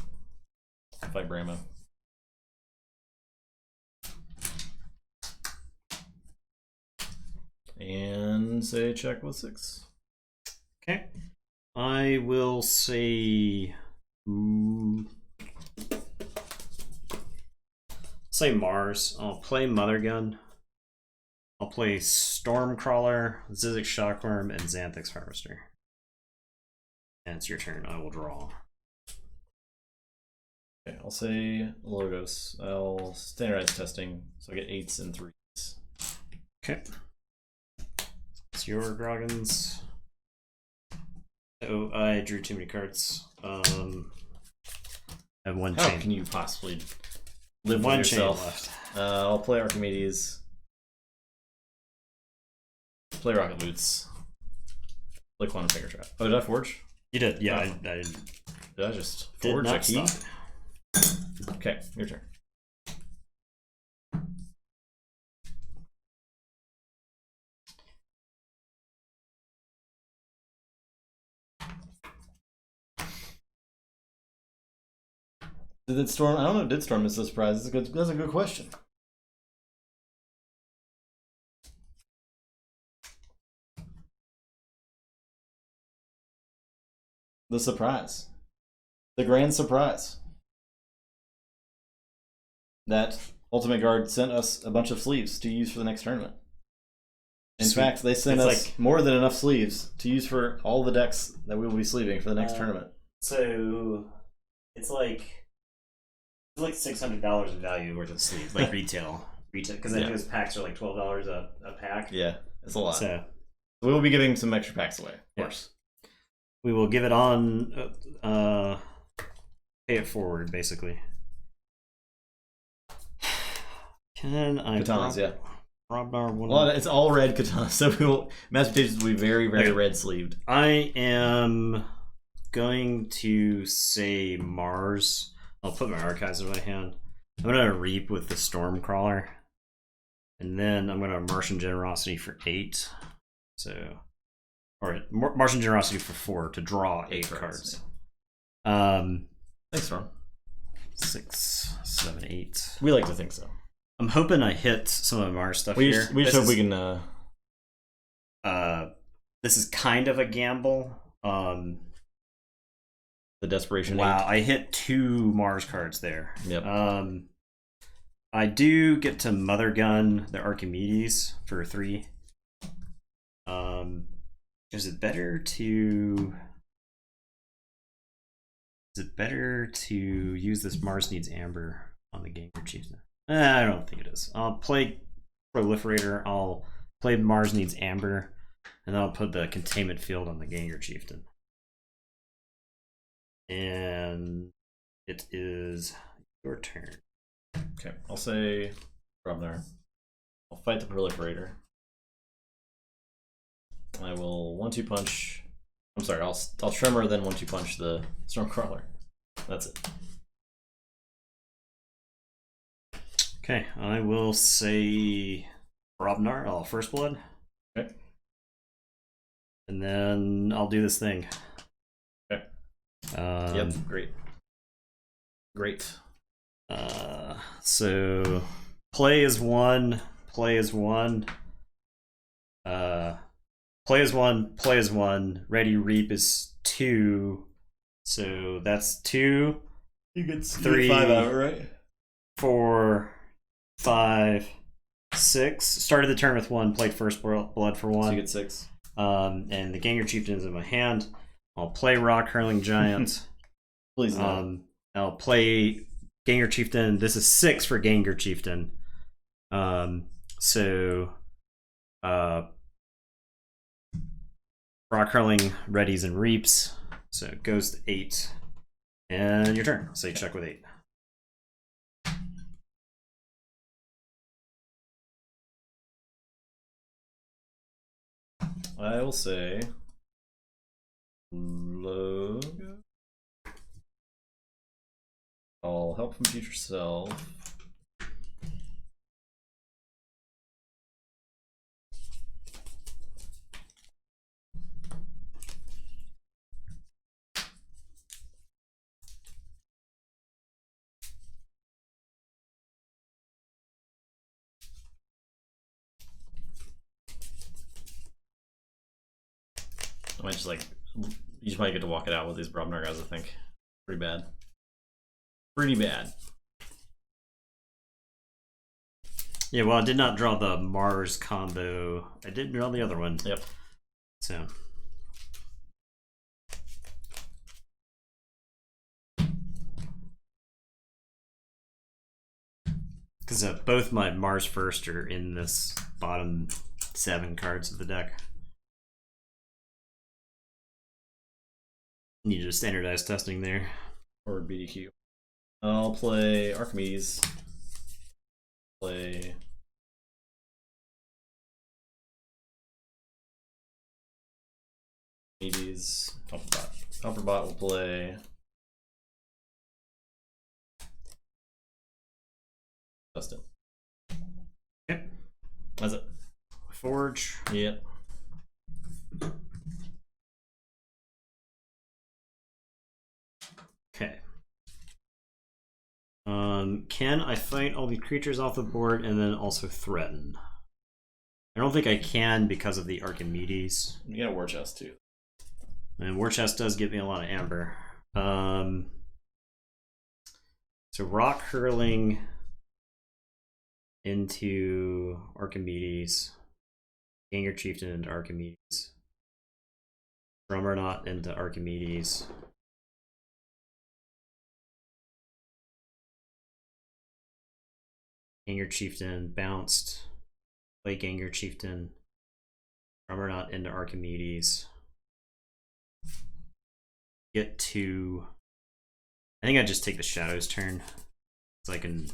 B: Fight Bramo. And say check with 6.
A: Okay. I will say. Say Mars. I'll play Mother Gun. I'll play Stormcrawler, Zizix Shockworm, and Xanthix Harvester. And it's your turn. I will draw.
B: Okay, I'll say Logos. I'll standardize testing, so I get 8s and 3s.
A: Okay. It's your Groggins. Oh, I drew too many cards. I have one chain.
B: How can you possibly live
A: one
B: with yourself?
A: Chain left.
B: I'll play Archimedes. Play Rocket Loots. Play Quantum Finger Trap. Oh, did I forge?
A: You did, yeah.
B: Oh.
A: I
B: Did I just
A: did
B: forge a
A: not
B: key?
A: stop.
B: Okay, your turn. Did it storm? I don't know. Did storm miss a surprise? That's a good question. The surprise. The grand surprise. That Ultimate Guard sent us a bunch of sleeves to use for the next tournament. In fact, they sent us like more than enough sleeves to use for all the decks that we will be sleeving for the next tournament.
A: So it's like $600 in value worth of sleeves, like retail, because I think those packs are like $12 a pack.
B: Yeah, it's a lot.
A: So
B: we will be giving some extra packs away, of course.
A: We will give it on, pay it forward, basically. Can I?
B: Katanas, yeah.
A: Brobnar one.
B: Well, it's all red katana, so we will. Mass Mutations will be very, very red sleeved.
A: I am going to say Mars. I'll put my archives in my hand. I'm gonna Reap with the Stormcrawler, and then I'm gonna Martian Generosity for 8. So, or Martian Generosity for 4 to draw 8 cards.
B: Thanks, Storm.
A: 6, 7, 8.
B: We like to think so.
A: I'm hoping I hit some of Mars stuff here.
B: We just hope we can.
A: This is kind of a gamble.
B: The Desperation.
A: Wow,
B: 8.
A: I hit 2 Mars cards there.
B: Yep.
A: I do get to Mother Gun the Archimedes for 3. Is it better to use this Mars Needs Amber on the Ganger Chieftain? I don't think it is. I'll play Proliferator. I'll play Mars Needs Amber, and then I'll put the Containment Field on the Ganger Chieftain. And it is your turn.
B: Okay, I'll say Brobnar. I'll fight the Proliferator. I will 1-2 punch. I'm sorry, I'll Tremor, then 1-2 punch the Stormcrawler. That's it.
A: Okay, I will say Brobnar, First Blood.
B: Okay.
A: And then I'll do this thing.
B: Okay. Yep, great. Great.
A: So play is 1, play is 1. Play is 1, play is 1. Ready reap is 2. So that's 2.
B: You get
A: 3,
B: 5 out, right?
A: 4, 5, 6. Started the turn with 1, played first blood for 1.
B: So you get 6.
A: And the Ganger Chieftain is in my hand. I'll play Rock Hurling Giant.
B: Please no.
A: I'll play Ganger Chieftain. This is 6 for Ganger Chieftain. So Rock Hurling readies and reaps. So it goes to 8. And your turn. So you check with 8.
B: I will say logo. I'll help from future self. I might just like, you just might get to walk it out with these Brobnar guys, I think. Pretty bad. Pretty bad.
A: Yeah, well, I did not draw the Mars combo. I did draw the other one.
B: Yep.
A: So. Because both my Mars first are in this bottom 7 cards of the deck. Need to standardize testing there.
B: Or BDQ. I'll play Archimedes. Play Archimedes. Upperbot. Upperbot will play Dustin.
A: Okay.
B: That's it.
A: Forge.
B: Yep.
A: Okay. Can I fight all the creatures off the board and then also threaten? I don't think I can because of the Archimedes.
B: You got a war chest too.
A: And war chest does give me a lot of amber. So rock hurling into Archimedes. Ganger Chieftain into Archimedes. Drummer Knot into Archimedes. Ganger Chieftain bounced. Play Ganger Chieftain. Drummer Knot into Archimedes. Get to. I think I just take the Shadows turn. So I can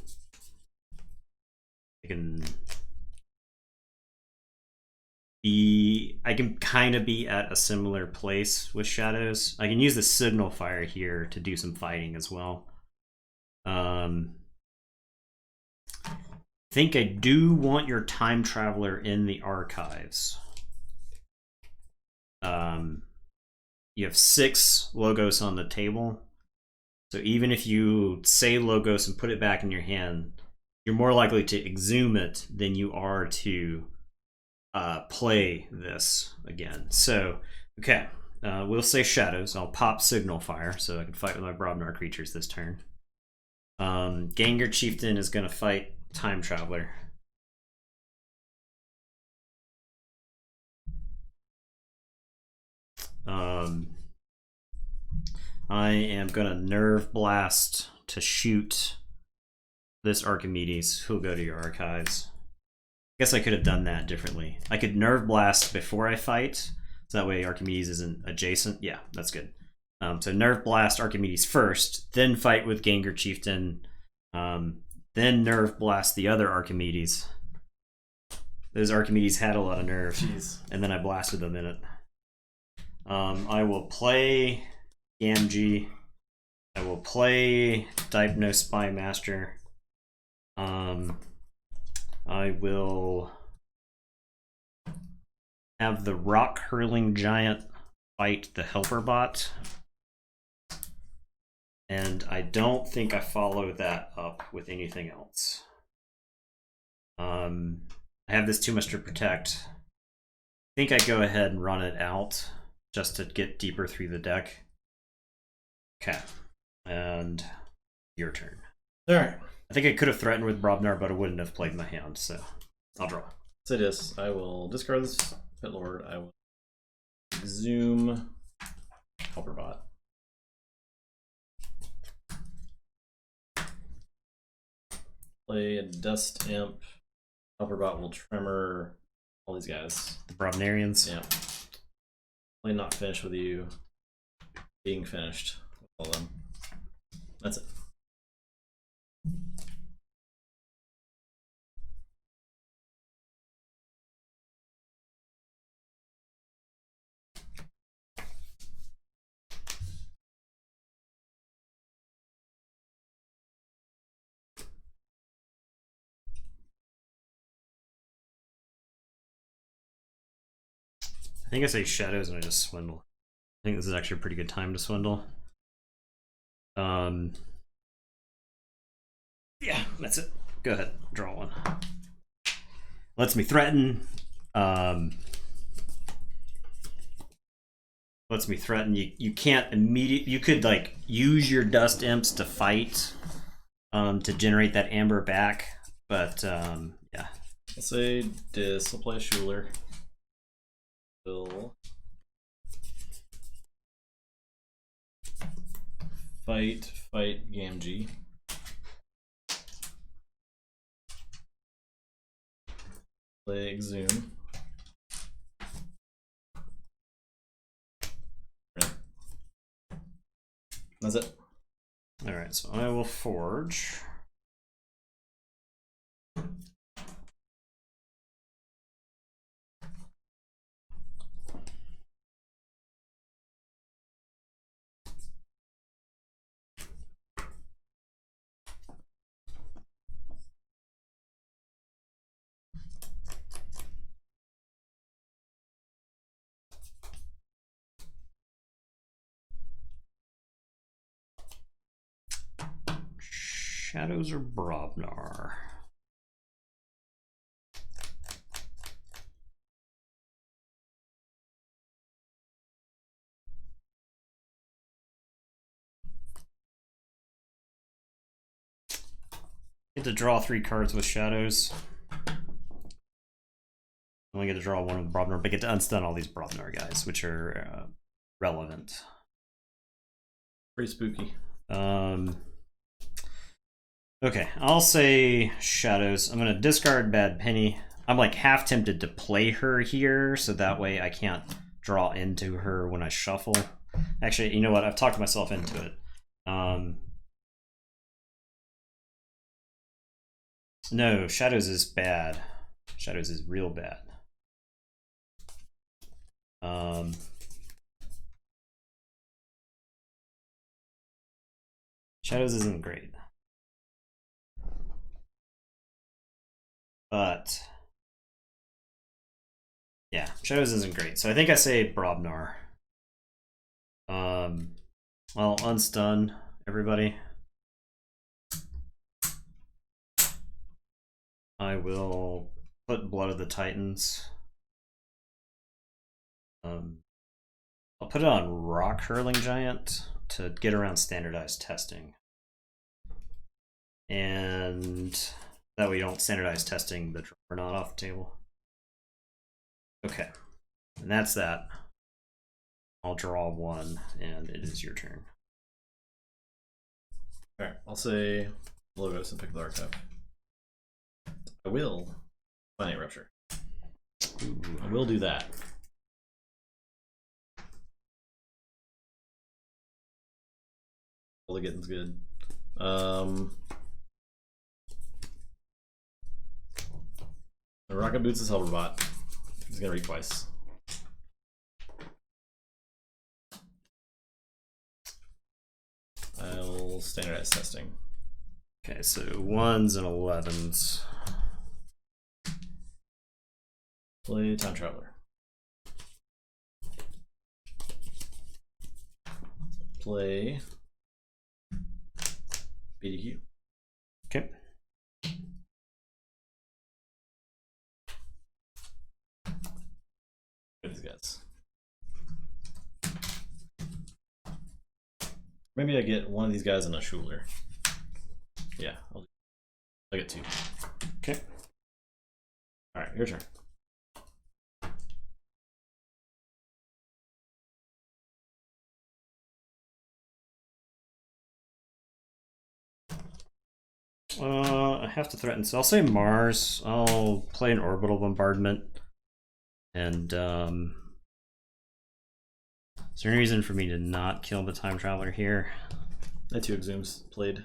A: be. I can kind of be at a similar place with Shadows. I can use the Signal Fire here to do some fighting as well. I think I do want your Time Traveler in the archives. You have 6 Logos on the table. So even if you say Logos and put it back in your hand, you're more likely to exhume it than you are to play this again. So, okay, we'll say Shadows. I'll pop Signal Fire so I can fight with my Brobnar creatures this turn. Ganger Chieftain is going to fight Time Traveler. I am gonna Nerve Blast to shoot this Archimedes, who'll go to your archives. I guess I could have done that differently. I could Nerve Blast before I fight, so that way Archimedes isn't adjacent. Yeah, that's good. So Nerve Blast Archimedes first, then fight with Ganger Chieftain, then Nerve Blast the other Archimedes. Those Archimedes had a lot of nerve.
B: Jeez.
A: And then I blasted them in it. I will play Gamgee. I will play Dipno Spymaster. I will have the rock hurling giant fight the helper bot. And I don't think I follow that up with anything else. I have this too much to protect. I think I go ahead and run it out just to get deeper through the deck. Okay. And your turn.
B: All right.
A: I think I could have threatened with Brobnar, but I wouldn't have played my hand, so I'll draw.
B: So this, I will discard this Pit Lord. I will zoom Helperbot. Play a Dust Imp. Helperbot will tremor all these guys.
A: The Brobnarians?
B: Yeah. Play Not Finished with you. Being finished with all of them. That's it.
A: I think I say shadows and I just swindle. I think this is actually a pretty good time to swindle. Yeah, that's it. Go ahead, draw one. Lets me threaten. Lets me threaten. You can't immediately. You could like use your dust imps to fight, to generate that amber back. But yeah.
B: Let's say this. I'll play Schuler. Will fight Gamgee. Play Exhume. Right. That's it.
A: All right, so I will forge. Shadows or Brobnar? Get to draw 3 cards with shadows. I only get to draw one with Brobnar, but get to unstun all these Brobnar guys, which are relevant.
B: Pretty spooky.
A: Okay, I'll say shadows. I'm gonna discard Bad Penny. I'm like half tempted to play her here, so that way I can't draw into her when I shuffle. Actually, you know what? I've talked myself into it. No, shadows is bad. Shadows is real bad. Shadows isn't great. But yeah, shadows isn't great. So I think I say Brobnar. I'll unstun everybody. I will put Blood of the Titans. I'll put it on Rock Hurling Giant to get around standardized testing. And that way you don't standardize testing the drawer not off the table. Okay, and that's that. I'll draw one, and it is your turn.
B: Alright, I'll say Logos and pick the archive. I will Finite Rupture.
A: Ooh.
B: I will do that. All the getting's good. Rocket Boots is Helperbot. He's gonna read twice. I'll standardize testing.
A: Okay, so 1s and 11s.
B: Play Time Traveler. play BDQ.
A: Okay.
B: These guys. Maybe I get one of these guys and a Schuler. Yeah, I get 2.
A: Okay.
B: All right, your turn.
A: I have to threaten, so I'll say Mars. I'll play an orbital bombardment. And, is there any reason for me to not kill the time traveler here?
B: The 2 exhumes played.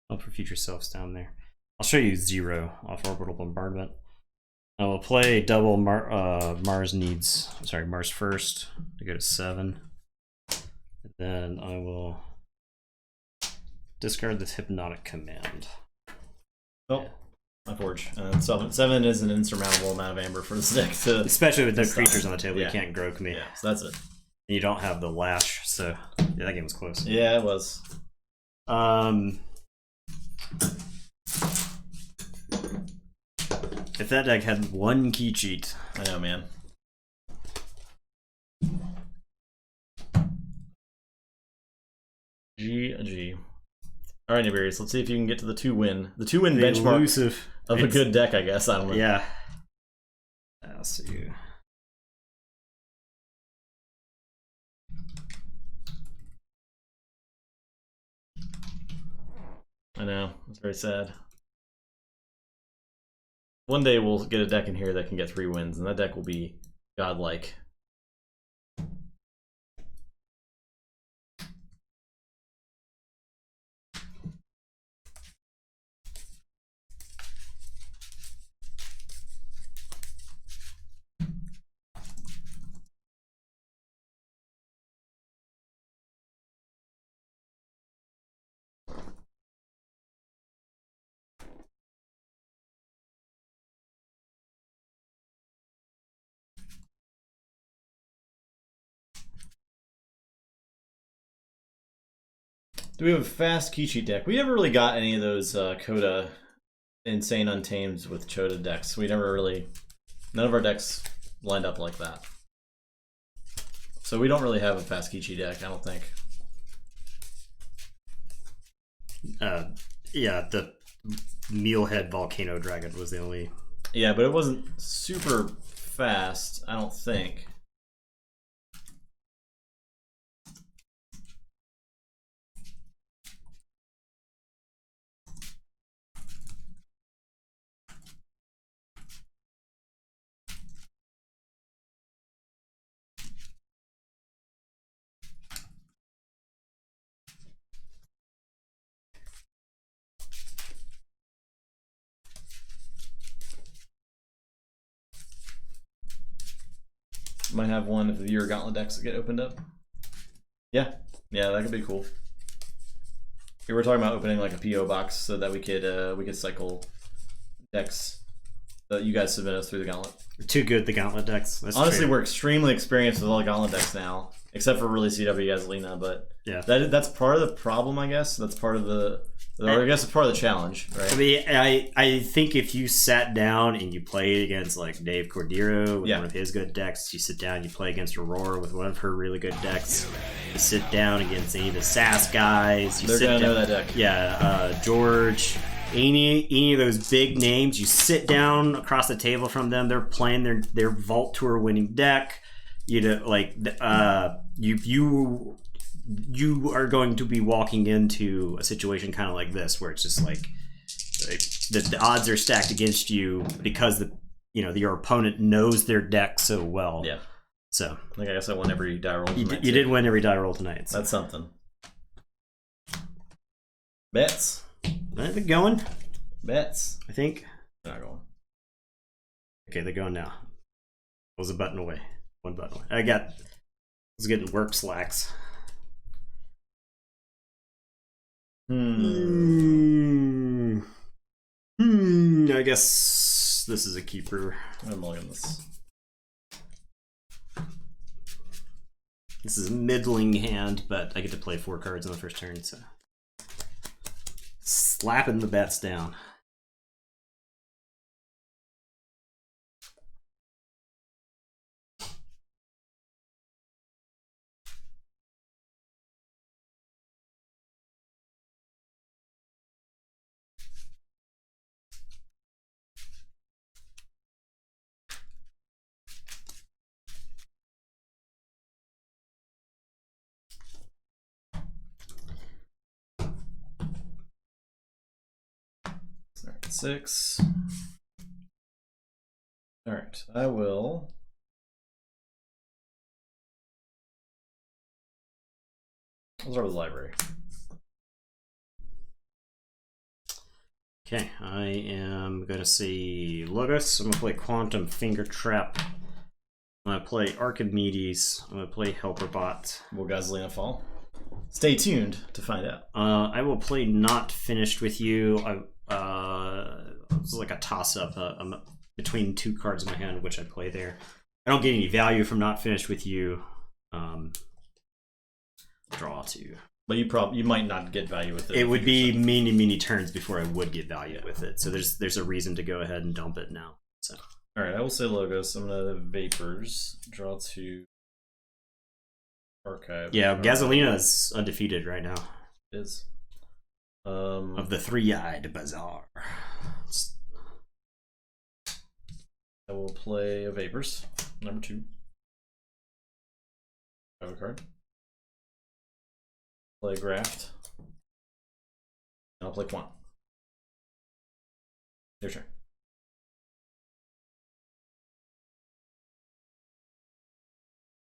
A: Oh, for future selves down there. I'll show you 0 off orbital bombardment. I will play double Mars needs. Sorry, Mars first to go to 7. And then I will discard this hypnotic command.
B: Oh, yeah. My Forge. 7 is an insurmountable amount of amber for this deck to.
A: Especially with the creatures on the table, yeah. You can't Grok me.
B: Yeah, so that's it.
A: And you don't have the lash, so yeah, that game was close.
B: Yeah, it was.
A: If that deck had 1 key cheat.
B: I know, man. GG. All right, Naberius, let's see if you can get to the 2-win. The 2-win benchmark
A: elusive.
B: Of a good deck, I guess. I don't know.
A: Yeah. I'll see you.
B: I know. It's very sad. One day we'll get a deck in here that can get 3 wins, and that deck will be godlike. Do we have a fast key cheat deck? We never really got any of those Coda Insane Untamed with Chota decks. We never really... None of our decks lined up like that. So we don't really have a fast key cheat deck, I don't think.
A: Yeah, the Mealhead Volcano Dragon was the only...
B: Yeah, but it wasn't super fast, I don't think. Might have one of your Gauntlet decks that get opened up. Yeah, that could be cool. We were talking about opening like a PO box so that we could cycle decks that you guys submit us through the Gauntlet.
A: We're too good, the Gauntlet decks.
B: Honestly, we're extremely experienced with all the Gauntlet decks now, except for really CW Gasolina. But
A: yeah,
B: that's part of the problem, I guess. That's part of the. Or I guess it's part of the challenge, right?
A: I mean, I think if you sat down and you played against like Dave Cordero with one of his good decks, you sit down, you play against Aurora with one of her really good decks, you sit down against any of the SAS guys,
B: they're gonna know that deck.
A: Yeah, George, any of those big names, you sit down across the table from them, they're playing their Vault Tour winning deck. You know, like you are going to be walking into a situation kind of like this, where it's just like the odds are stacked against you because your opponent knows their deck so well.
B: Yeah.
A: So
B: I guess I won every die roll tonight.
A: You did win every die roll tonight. So.
B: That's something. Bets.
A: Are they going?
B: Bets.
A: I think.
B: They're not going.
A: Okay, they're going now. Was a button away. One button away. I was getting work slacks. I guess this is a keeper.
B: I'm looking at this.
A: This is a middling hand, but I get to play 4 cards on the first turn, so slapping the bets down.
B: Alright, 6. Alright, I will. I'll start with the library.
A: Okay, I am going to see Logos. I'm going to play Quantum Finger Trap. I'm going to play Archimedes. I'm going to play Helperbot.
B: Will Gasolina fall? Stay tuned to find out.
A: I will play Not Finished With You. It's like a toss-up between 2 cards in my hand, which I play there. I don't get any value from Not Finished With You. Draw 2.
B: But you might not get value with it.
A: It would be many turns before I would get value with it. So there's a reason to go ahead and dump it now. So
B: alright, I will say Logos. I'm gonna Vapors. Draw 2. Archive.
A: Yeah, Gasolina is undefeated right now.
B: It is.
A: Of the 3-eyed Bazaar.
B: I will play a Vapors. Number 2. Have a card. Play Graft. And I'll play Quant. Your turn.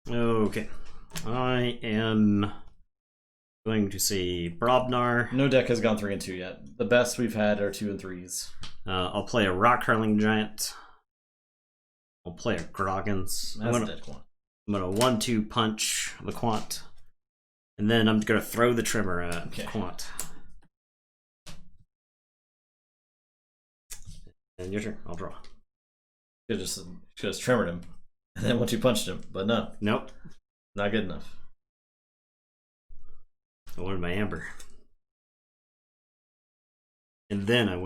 A: Okay. I am going to say Brobnar.
B: No deck has gone 3 and 2 yet. The best we've had are 2 and 3s.
A: I'll play a Rock Hurling Giant. I'll play a Groggins.
B: That's a dead Quant.
A: I'm going to 1-2 punch the Quant. And then I'm going to throw the Trimmer at Quant. And your turn. I'll draw.
B: You could just Trimmered him. And then 1-2 punched him. But no.
A: Nope.
B: Not good enough.
A: I wanted my Amber. And then I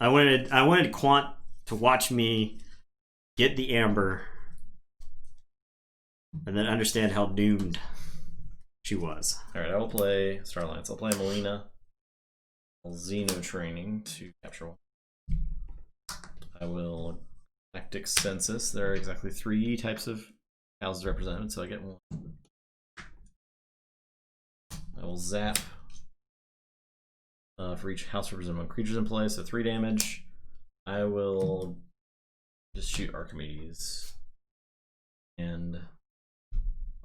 A: wanted Quant to watch me get the Amber and then understand how doomed she was.
B: Alright, I will play Starlines. I'll play Melina. Xeno Training to capture 1. I will Tactic Census. There are exactly 3 types of houses represented, so I get 1. I will zap for each house representing 1 creatures in play, so 3 damage. I will just shoot Archimedes. And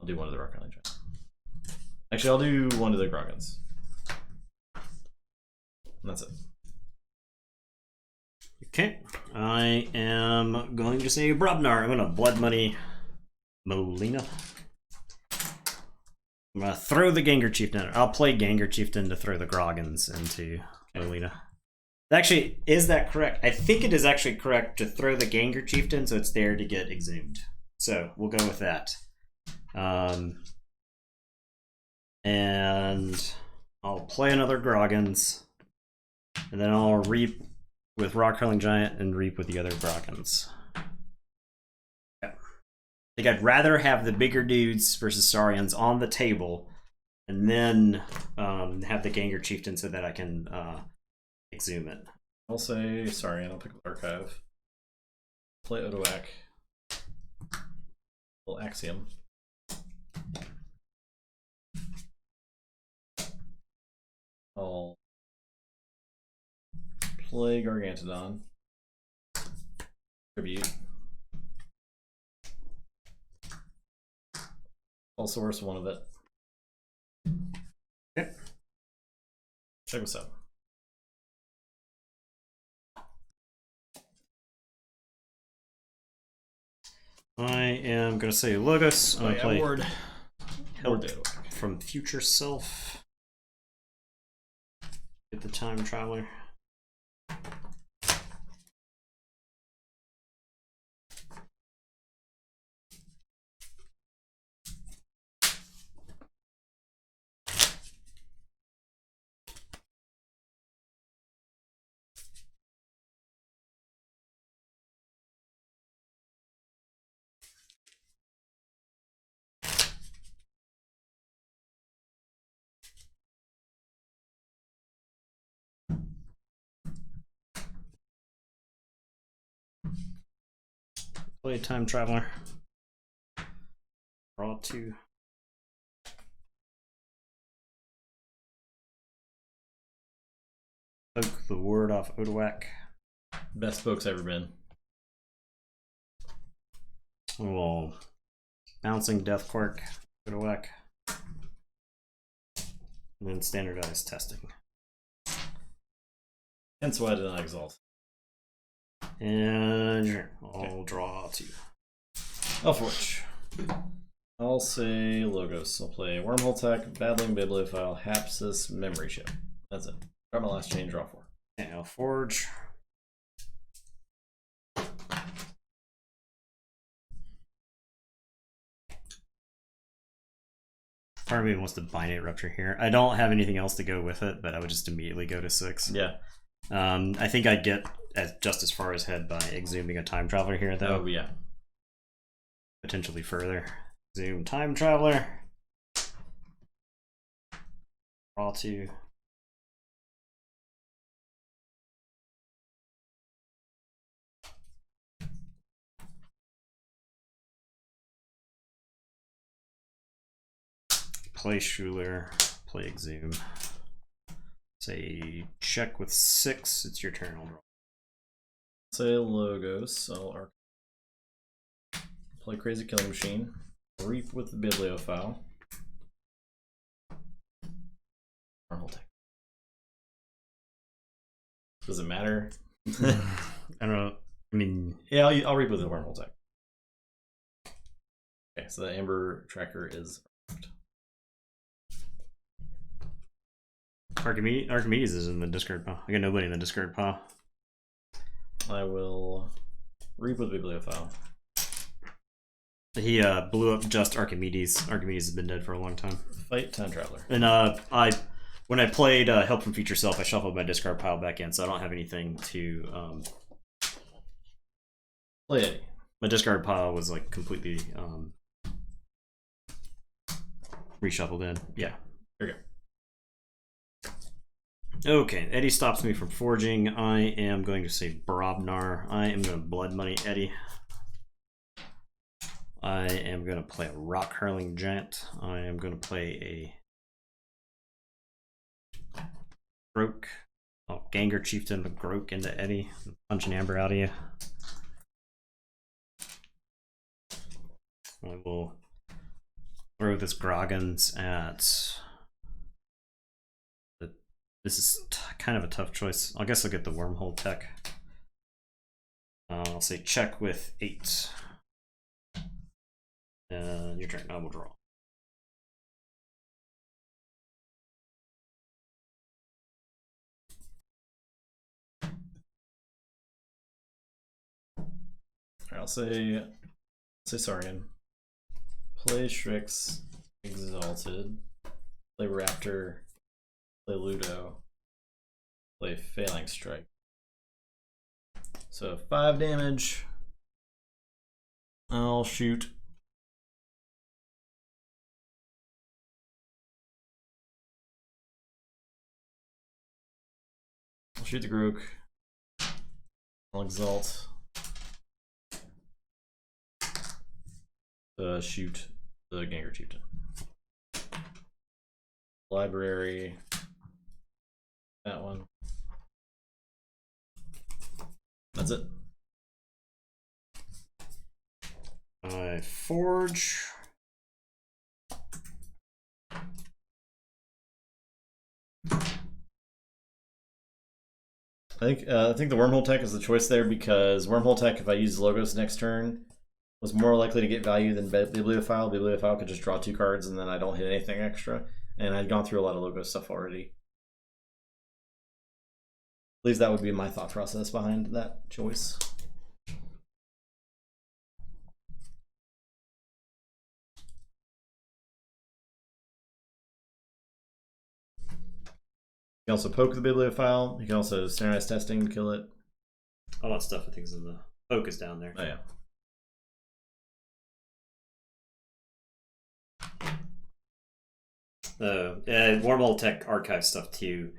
B: I'll do 1 of the Rock Island Giant. Actually, I'll do 1 of the Groggins. And that's it.
A: Okay. I am going to say Brobnar. I'm going to Blood Money Molina. I'm going to throw the Gengar Chieftain. I'll play Gengar Chieftain to throw the Groggins into Molina. Actually, is that correct? I think it is actually correct to throw the Gengar Chieftain so it's there to get exhumed. So we'll go with that. And I'll play another Groggins. And then I'll reap with Rock Hurling Giant and reap with the other Groggins. Okay. I think I'd rather have the bigger dudes versus Saurians on the table and then have the Gengar Chieftain so that I can exhume it.
B: I'll say Saurian. I'll pick up Archive. Play Odoak. Little Axiom. I'll play Gargantodon. Tribute. I'll source 1 of it.
A: Okay.
B: Check this out.
A: I am going to say Logos. I'm going to play
B: Ward.
A: Help from Future Self. Get the Time Traveler. Play Time Traveler. Draw 2. Poke the word off Odawak.
B: Best poke's ever been.
A: Well, bouncing Death Quirk, Odawak. And then standardized testing.
B: Hence why I did not exalt.
A: And I'll draw 2.
B: Elforge. I'll say Logos. I'll play Wormhole Tech, Battling Bibliophile, Hapsis, Memory Chip. That's it. Got my last chain, draw 4.
A: And Elforge. Part of me wants to Binate Rupture here. I don't have anything else to go with it, but I would just immediately go to 6.
B: Yeah.
A: I think I'd get just as far as head by exhuming a Time Traveler here, though.
B: Oh, yeah.
A: Potentially further. Zoom Time Traveler. Draw 2. Play Schuler. Play Exhume. Say check with 6. It's your turn. I'll draw.
B: Say Logos. I'll play Crazy Killing Machine. Reap with the Bibliophile. Wormhole Tech. Does it matter?
A: I don't know. I mean,
B: yeah, I'll reap with the Wormhole Tech. Okay, so the Amber Tracker is.
A: Archimedes is in the discard pile. I got nobody in the discard pile.
B: I will reap with Bibliophile.
A: He blew up just Archimedes. Archimedes has been dead for a long time.
B: Fight Time Traveler.
A: And when I played Help from Future Self, I shuffled my discard pile back in, so I don't have anything to
B: play Eddie.
A: My discard pile was like completely reshuffled in. Yeah.
B: Here we go.
A: Okay, Eddie stops me from forging. I am going to say Brobnar. I am going to Blood Money Eddie. I am going to play a Rock Hurling Giant. I am going to play a Groke. Oh, Ganger Chieftain the Groke into Eddie. Punch an Amber out of you. I will throw this Groggins at... This is kind of a tough choice. I guess I'll get the Wormhole Tech. I'll say check with 8. And your turn. I will draw.
B: Alright, I'll say Saurian. Play Strix Exalted. Play Raptor. Play Ludo. Play Phalanx Strike. So 5 damage. I'll shoot. I'll shoot the Grook. I'll exalt. Shoot the Ganger Chieftain. Library. That one. That's it.
A: I forge.
B: I think the Wormhole Tech is the choice there because Wormhole Tech, if I use Logos next turn, was more likely to get value than Bibliophile. Bibliophile could just draw 2 cards and then I don't hit anything extra. And I'd gone through a lot of Logos stuff already. At least that would be my thought process behind that choice. You can also poke the Bibliophile. You can also standardized testing to kill it.
A: All that stuff I think is in the focus down there.
B: Oh yeah.
A: Wormhole Tech archive stuff too.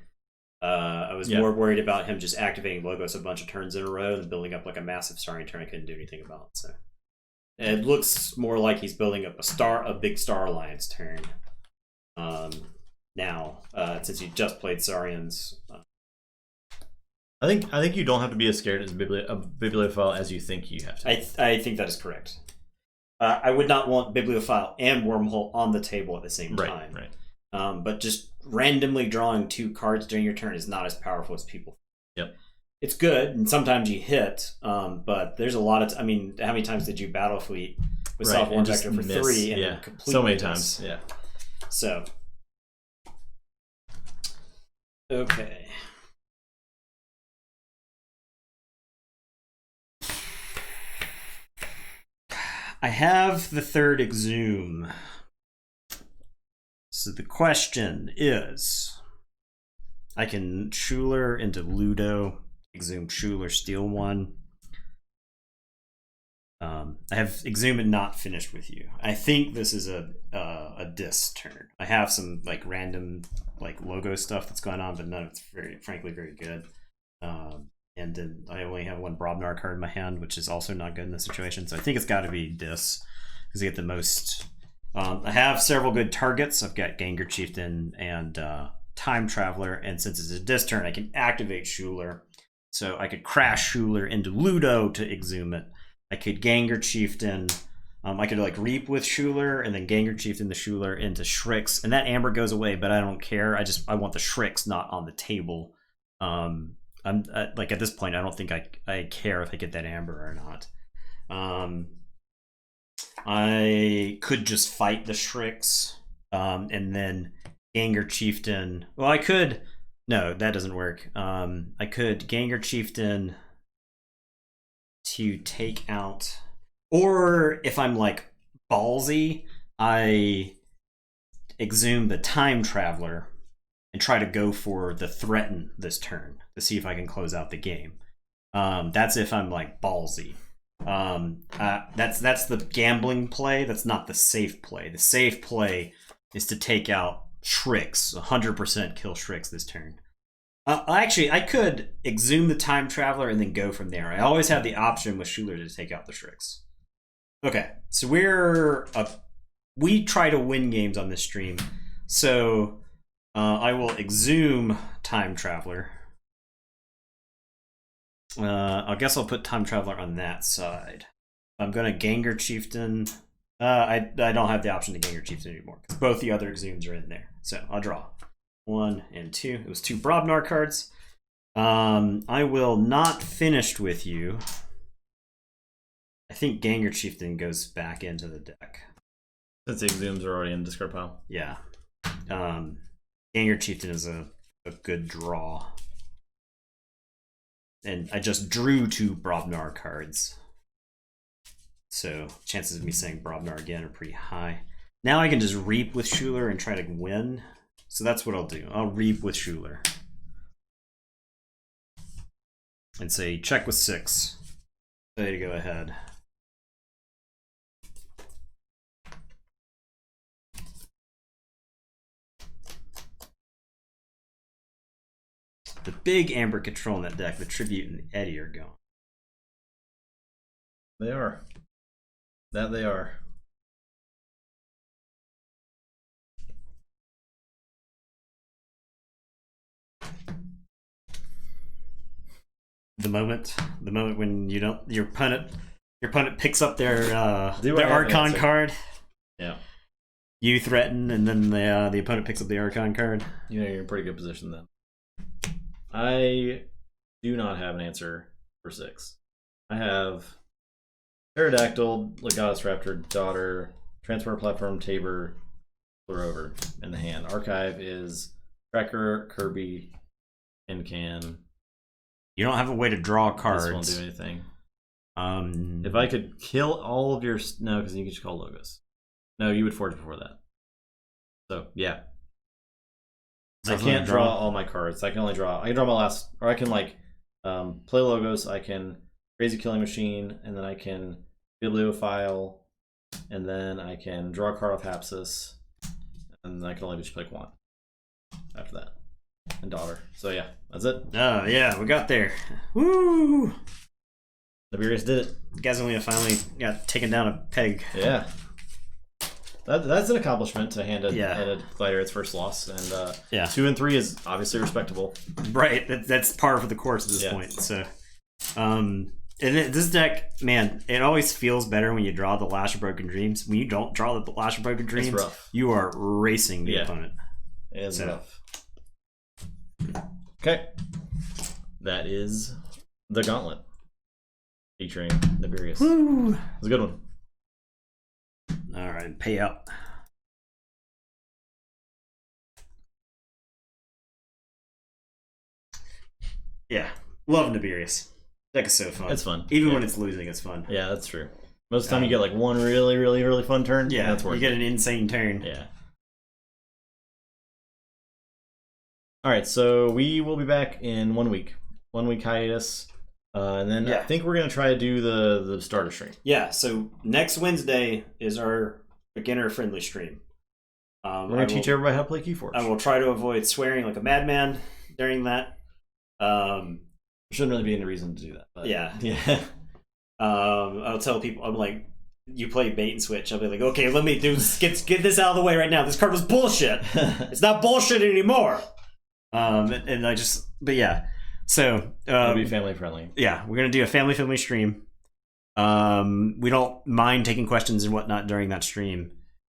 A: I was more worried about him just activating Logos a bunch of turns in a row and building up like a massive starting turn I couldn't do anything about. So It looks more like he's building up a big Star Alliance turn. Now, since you just played Saurians.
B: I think you don't have to be as scared as a bibliophile as you think you have to.
A: I think that is correct. I would not want bibliophile and wormhole on the table at the same time.
B: Right.
A: But just randomly drawing 2 cards during your turn is not as powerful as people.
B: Yep.
A: It's good, and sometimes you hit, but there's a lot of... I mean, how many times did you battle fleet with soft one vector for 3 and then completely
B: so many
A: miss?
B: times, yeah.
A: So... Okay. I have the 3rd Exhume. So the question is, I can Schuler into Ludo, Exhume Schuler, steal 1. I have Exhume and not finished with you. I think this is a dis turn. I have some like random like logo stuff that's going on, but none of it's frankly very good. And then I only have 1 Brobnar card in my hand, which is also not good in this situation. So I think it's got to be dis because I get the most. I have several good targets. I've got Gengar Chieftain and Time Traveler, and since it's a dis turn, I can activate Schuler. So I could crash Schuler into Ludo to Exhume it. I could Gengar Chieftain. I could like Reap with Schuler and then Gengar Chieftain the Schuler into Shrix, and that Amber goes away, but I don't care. I want the Shrix not on the table. I'm like at this point, I don't think I care if I get that Amber or not. I could just fight the Shrix, and then Gengar Chieftain. Well, I could. No, that doesn't work. I could Gengar Chieftain to take out, or if I'm like ballsy, I Exhume the Time Traveler and try to go for the threaten this turn to see if I can close out the game. That's if I'm like ballsy. That's the gambling play. That's not the safe play. The safe play is to take out Shrix, 100% kill Shrix this turn. Actually, I could Exhume the Time Traveler and then go from there. I always have the option with Schuler to take out the Shrix. Okay, so we try to win games on this stream. So I will Exhume Time Traveler. I guess I'll put Time Traveler on that side. I'm gonna Gengar Chieftain. I don't have the option to Gengar Chieftain anymore because both the other Exhumes are in there. So I'll draw 1 and 2. It was 2 Brobnar cards. I will not finish with you. I think Gengar Chieftain goes back into the deck.
B: Since the Exhumes are already in the discard pile.
A: Yeah. Gengar Chieftain is a good draw. And I just drew 2 Brobnar cards. So chances of me saying Brobnar again are pretty high. Now I can just Reap with Schuler and try to win. So that's what I'll do. I'll Reap with Schuler. And say check with 6. Ready to go ahead. The big Amber control in that deck, the Tribute and the Eddy are going.
B: They are. That they are.
A: The moment when you don't, your opponent picks up their Archon card.
B: Yeah.
A: You threaten, and then the opponent picks up the Archon card.
B: You know, you're in a pretty good position then. I do not have an answer for 6. I have Pterodactyl, Legatus Raptor, Daughter, Transport Platform, Tabor, Florover in the hand. Archive is Tracker, Kirby, Can.
A: You don't have a way to draw cards.
B: This won't do anything. If I could kill all of your... No, because you can just call Logos. No, you would forge before that. So, yeah. I can't draw all my cards. I can only draw... I can draw my last... Or I can, like, play Logos. I can Crazy Killing Machine. And then I can Bibliophile. And then I can draw a card off Hapsis. And then I can only just pick 1 after that. And Daughter. So, yeah. That's it.
A: Oh, yeah. We got there. Woo!
B: Naberius did it.
A: Gazolina finally got taken down a peg.
B: Yeah. That's an accomplishment to hand a glider its first loss, and 2 and 3 is obviously respectable.
A: Right, that's par for the course at this point. So, and this deck, man, it always feels better when you draw the Lash of Broken Dreams. When you don't draw the Lash of Broken Dreams, you are racing the opponent.
B: It is rough. Okay, that is the Gauntlet featuring Naberius.
A: Woo!
B: It's a good one.
A: All right, pay out. Yeah, love Naberius. Deck is so fun.
B: It's fun.
A: Even when it's losing, it's fun.
B: Yeah, that's true. Most of the time you get like one really, really, really fun turn.
A: Yeah,
B: that's worth
A: you get an insane turn.
B: Yeah. All right, so we will be back in 1 week. 1 week hiatus. And then I think we're going to try to do the starter stream.
A: Yeah, so next Wednesday is our beginner-friendly stream.
B: We're going to teach everybody how to play Keyforge.
A: I will try to avoid swearing like a madman during that.
B: Shouldn't really be any reason to do that. But
A: yeah. I'll tell people, I'm like, you play bait and switch. I'll be like, okay, let me get this out of the way right now. This card was bullshit. It's not bullshit anymore. And I just, but yeah. So
B: it'll be family friendly.
A: Yeah, we're gonna do a family friendly stream. We don't mind taking questions and whatnot during that stream,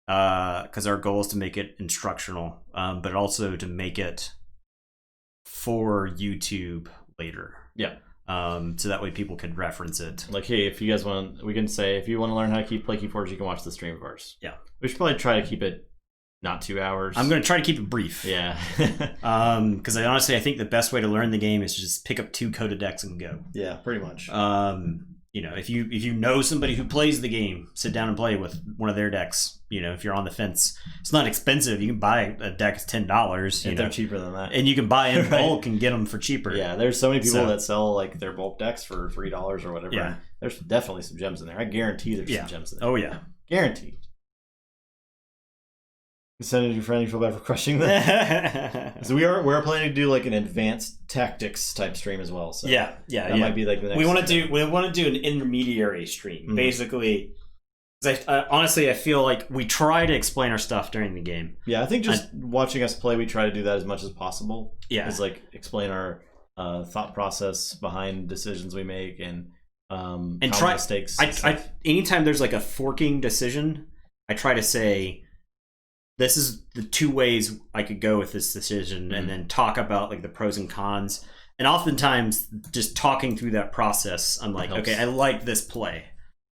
A: because our goal is to make it instructional, but also to make it for YouTube later.
B: Yeah.
A: So that way people can reference it.
B: Like, hey, if you guys want, we can say if you want to learn how to play Keyforge, you can watch the stream of ours.
A: Yeah.
B: We should probably try to keep it not 2 hours.
A: I'm going to try to keep it brief.
B: Yeah.
A: Because I think the best way to learn the game is to just pick up 2 coded decks and go.
B: Yeah, pretty much.
A: You know, if you know somebody who plays the game, sit down and play with one of their decks. You know, if you're on the fence, it's not expensive. You can buy a deck, it's $10.
B: And they're cheaper than that.
A: And you can buy in bulk and get them for cheaper.
B: Yeah, there's so many people that sell like their bulk decks for $3 or whatever.
A: Yeah.
B: There's definitely some gems in there. I guarantee there's some gems in there.
A: Oh yeah,
B: guaranteed. Send it to your friend. You feel bad for crushing them. So we're planning to do like an advanced tactics type stream as well. So that might be like the next.
A: We want to do an intermediary stream, basically. Honestly, I feel like we try to explain our stuff during the game.
B: Yeah, I think just watching us play, we try to do that as much as possible.
A: Yeah,
B: is like explain our thought process behind decisions we make and try mistakes.
A: Anytime there's like a forking decision, I try to say, this is the 2 ways I could go with this decision, and then talk about like the pros and cons. And oftentimes, just talking through that process, I'm like, okay, I like this play.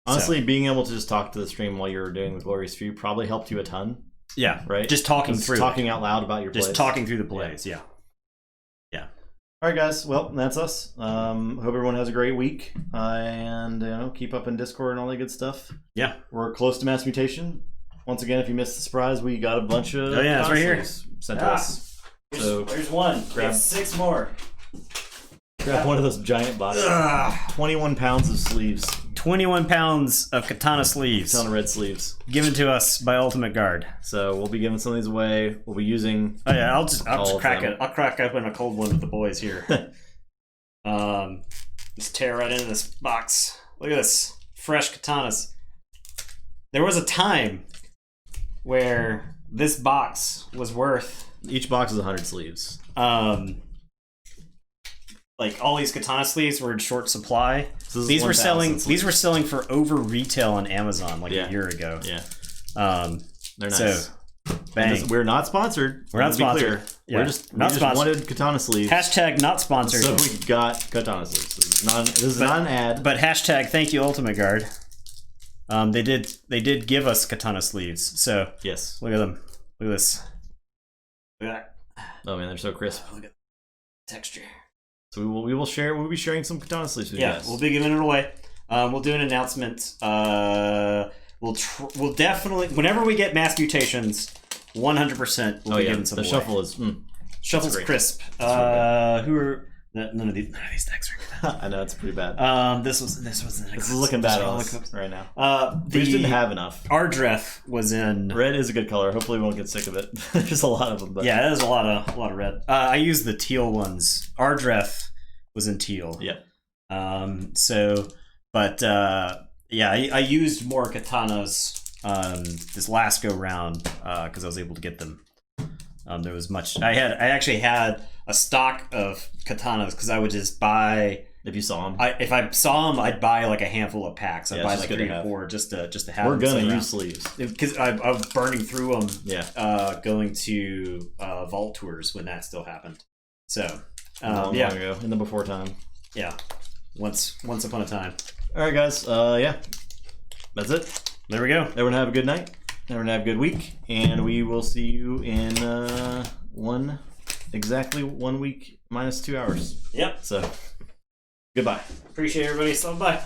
B: Honestly, being able to just talk to the stream while you're doing the Glorious Few probably helped you a ton.
A: Yeah,
B: right.
A: Just talking
B: out loud about your plays.
A: Just talking through the plays. Yeah.
B: All right, guys. Well, that's us. Hope everyone has a great week, and keep up in Discord and all that good stuff.
A: Yeah,
B: we're close to mass mutation. Once again, if you missed the surprise, we got a bunch of
A: it's right here
B: sent to us. So
A: there's one. Grab 6 more.
B: Grab one of those giant boxes. 21 pounds of sleeves.
A: 21 pounds of katana sleeves.
B: Katana red sleeves.
A: Given to us by Ultimate Guard.
B: So we'll be giving some of these away. We'll be using.
A: Oh yeah, I'll just crack it. I'll crack open a cold one with the boys here. Just tear right into this box. Look at this. Fresh katanas. There was a time where this box was worth.
B: Each box is 100 sleeves.
A: Like all these katana sleeves were in short supply. So these were selling. These were selling for over retail on Amazon like a year ago.
B: Yeah.
A: They're nice. So, bang.
B: We're not sponsored.
A: We're not sponsored.
B: Yeah. We just wanted katana sleeves.
A: Hashtag not sponsored.
B: So we got katana sleeves. This is not an ad.
A: But hashtag thank you Ultimate Guard. They did give us katana sleeves. So
B: yes.
A: Look at them. Look at this. Look at that.
B: Oh man, they're so crisp.
A: Look at the texture.
B: So we will share. We'll be sharing some katana sleeves with you guys.
A: We'll be giving it away. We'll do an announcement. We'll definitely, whenever we get mass mutations, 100% we'll be giving some away.
B: The shuffle is
A: shuffle's crisp. Who are none of these decks are good.
B: I know it's pretty bad.
A: This is
B: looking bad on us right now. We just didn't have enough.
A: Ardreth was in
B: red. Is a good color. Hopefully we won't get sick of it. There's a lot of them. But.
A: Yeah, there's a lot of red. I used the teal ones. Ardreth was in teal.
B: Yeah.
A: So But yeah, I used more katanas this last go round because I was able to get them. There was much. I actually had a stock of katanas because I would just buy.
B: If you saw them,
A: if I saw them, I'd buy like a handful of packs. I'd buy like 3 or 4 just to have.
B: We're
A: them
B: gonna use sleeves
A: because I was burning through them.
B: Yeah.
A: Going to vault tours when that still happened. So
B: long ago in the before time.
A: Yeah, once upon a time.
B: All right, guys. Yeah, that's it.
A: There we go.
B: Everyone have a good night. Everyone have a good week, and we will see you in exactly 1 week minus 2 hours.
A: Yep.
B: So, goodbye.
A: Appreciate everybody. So bye.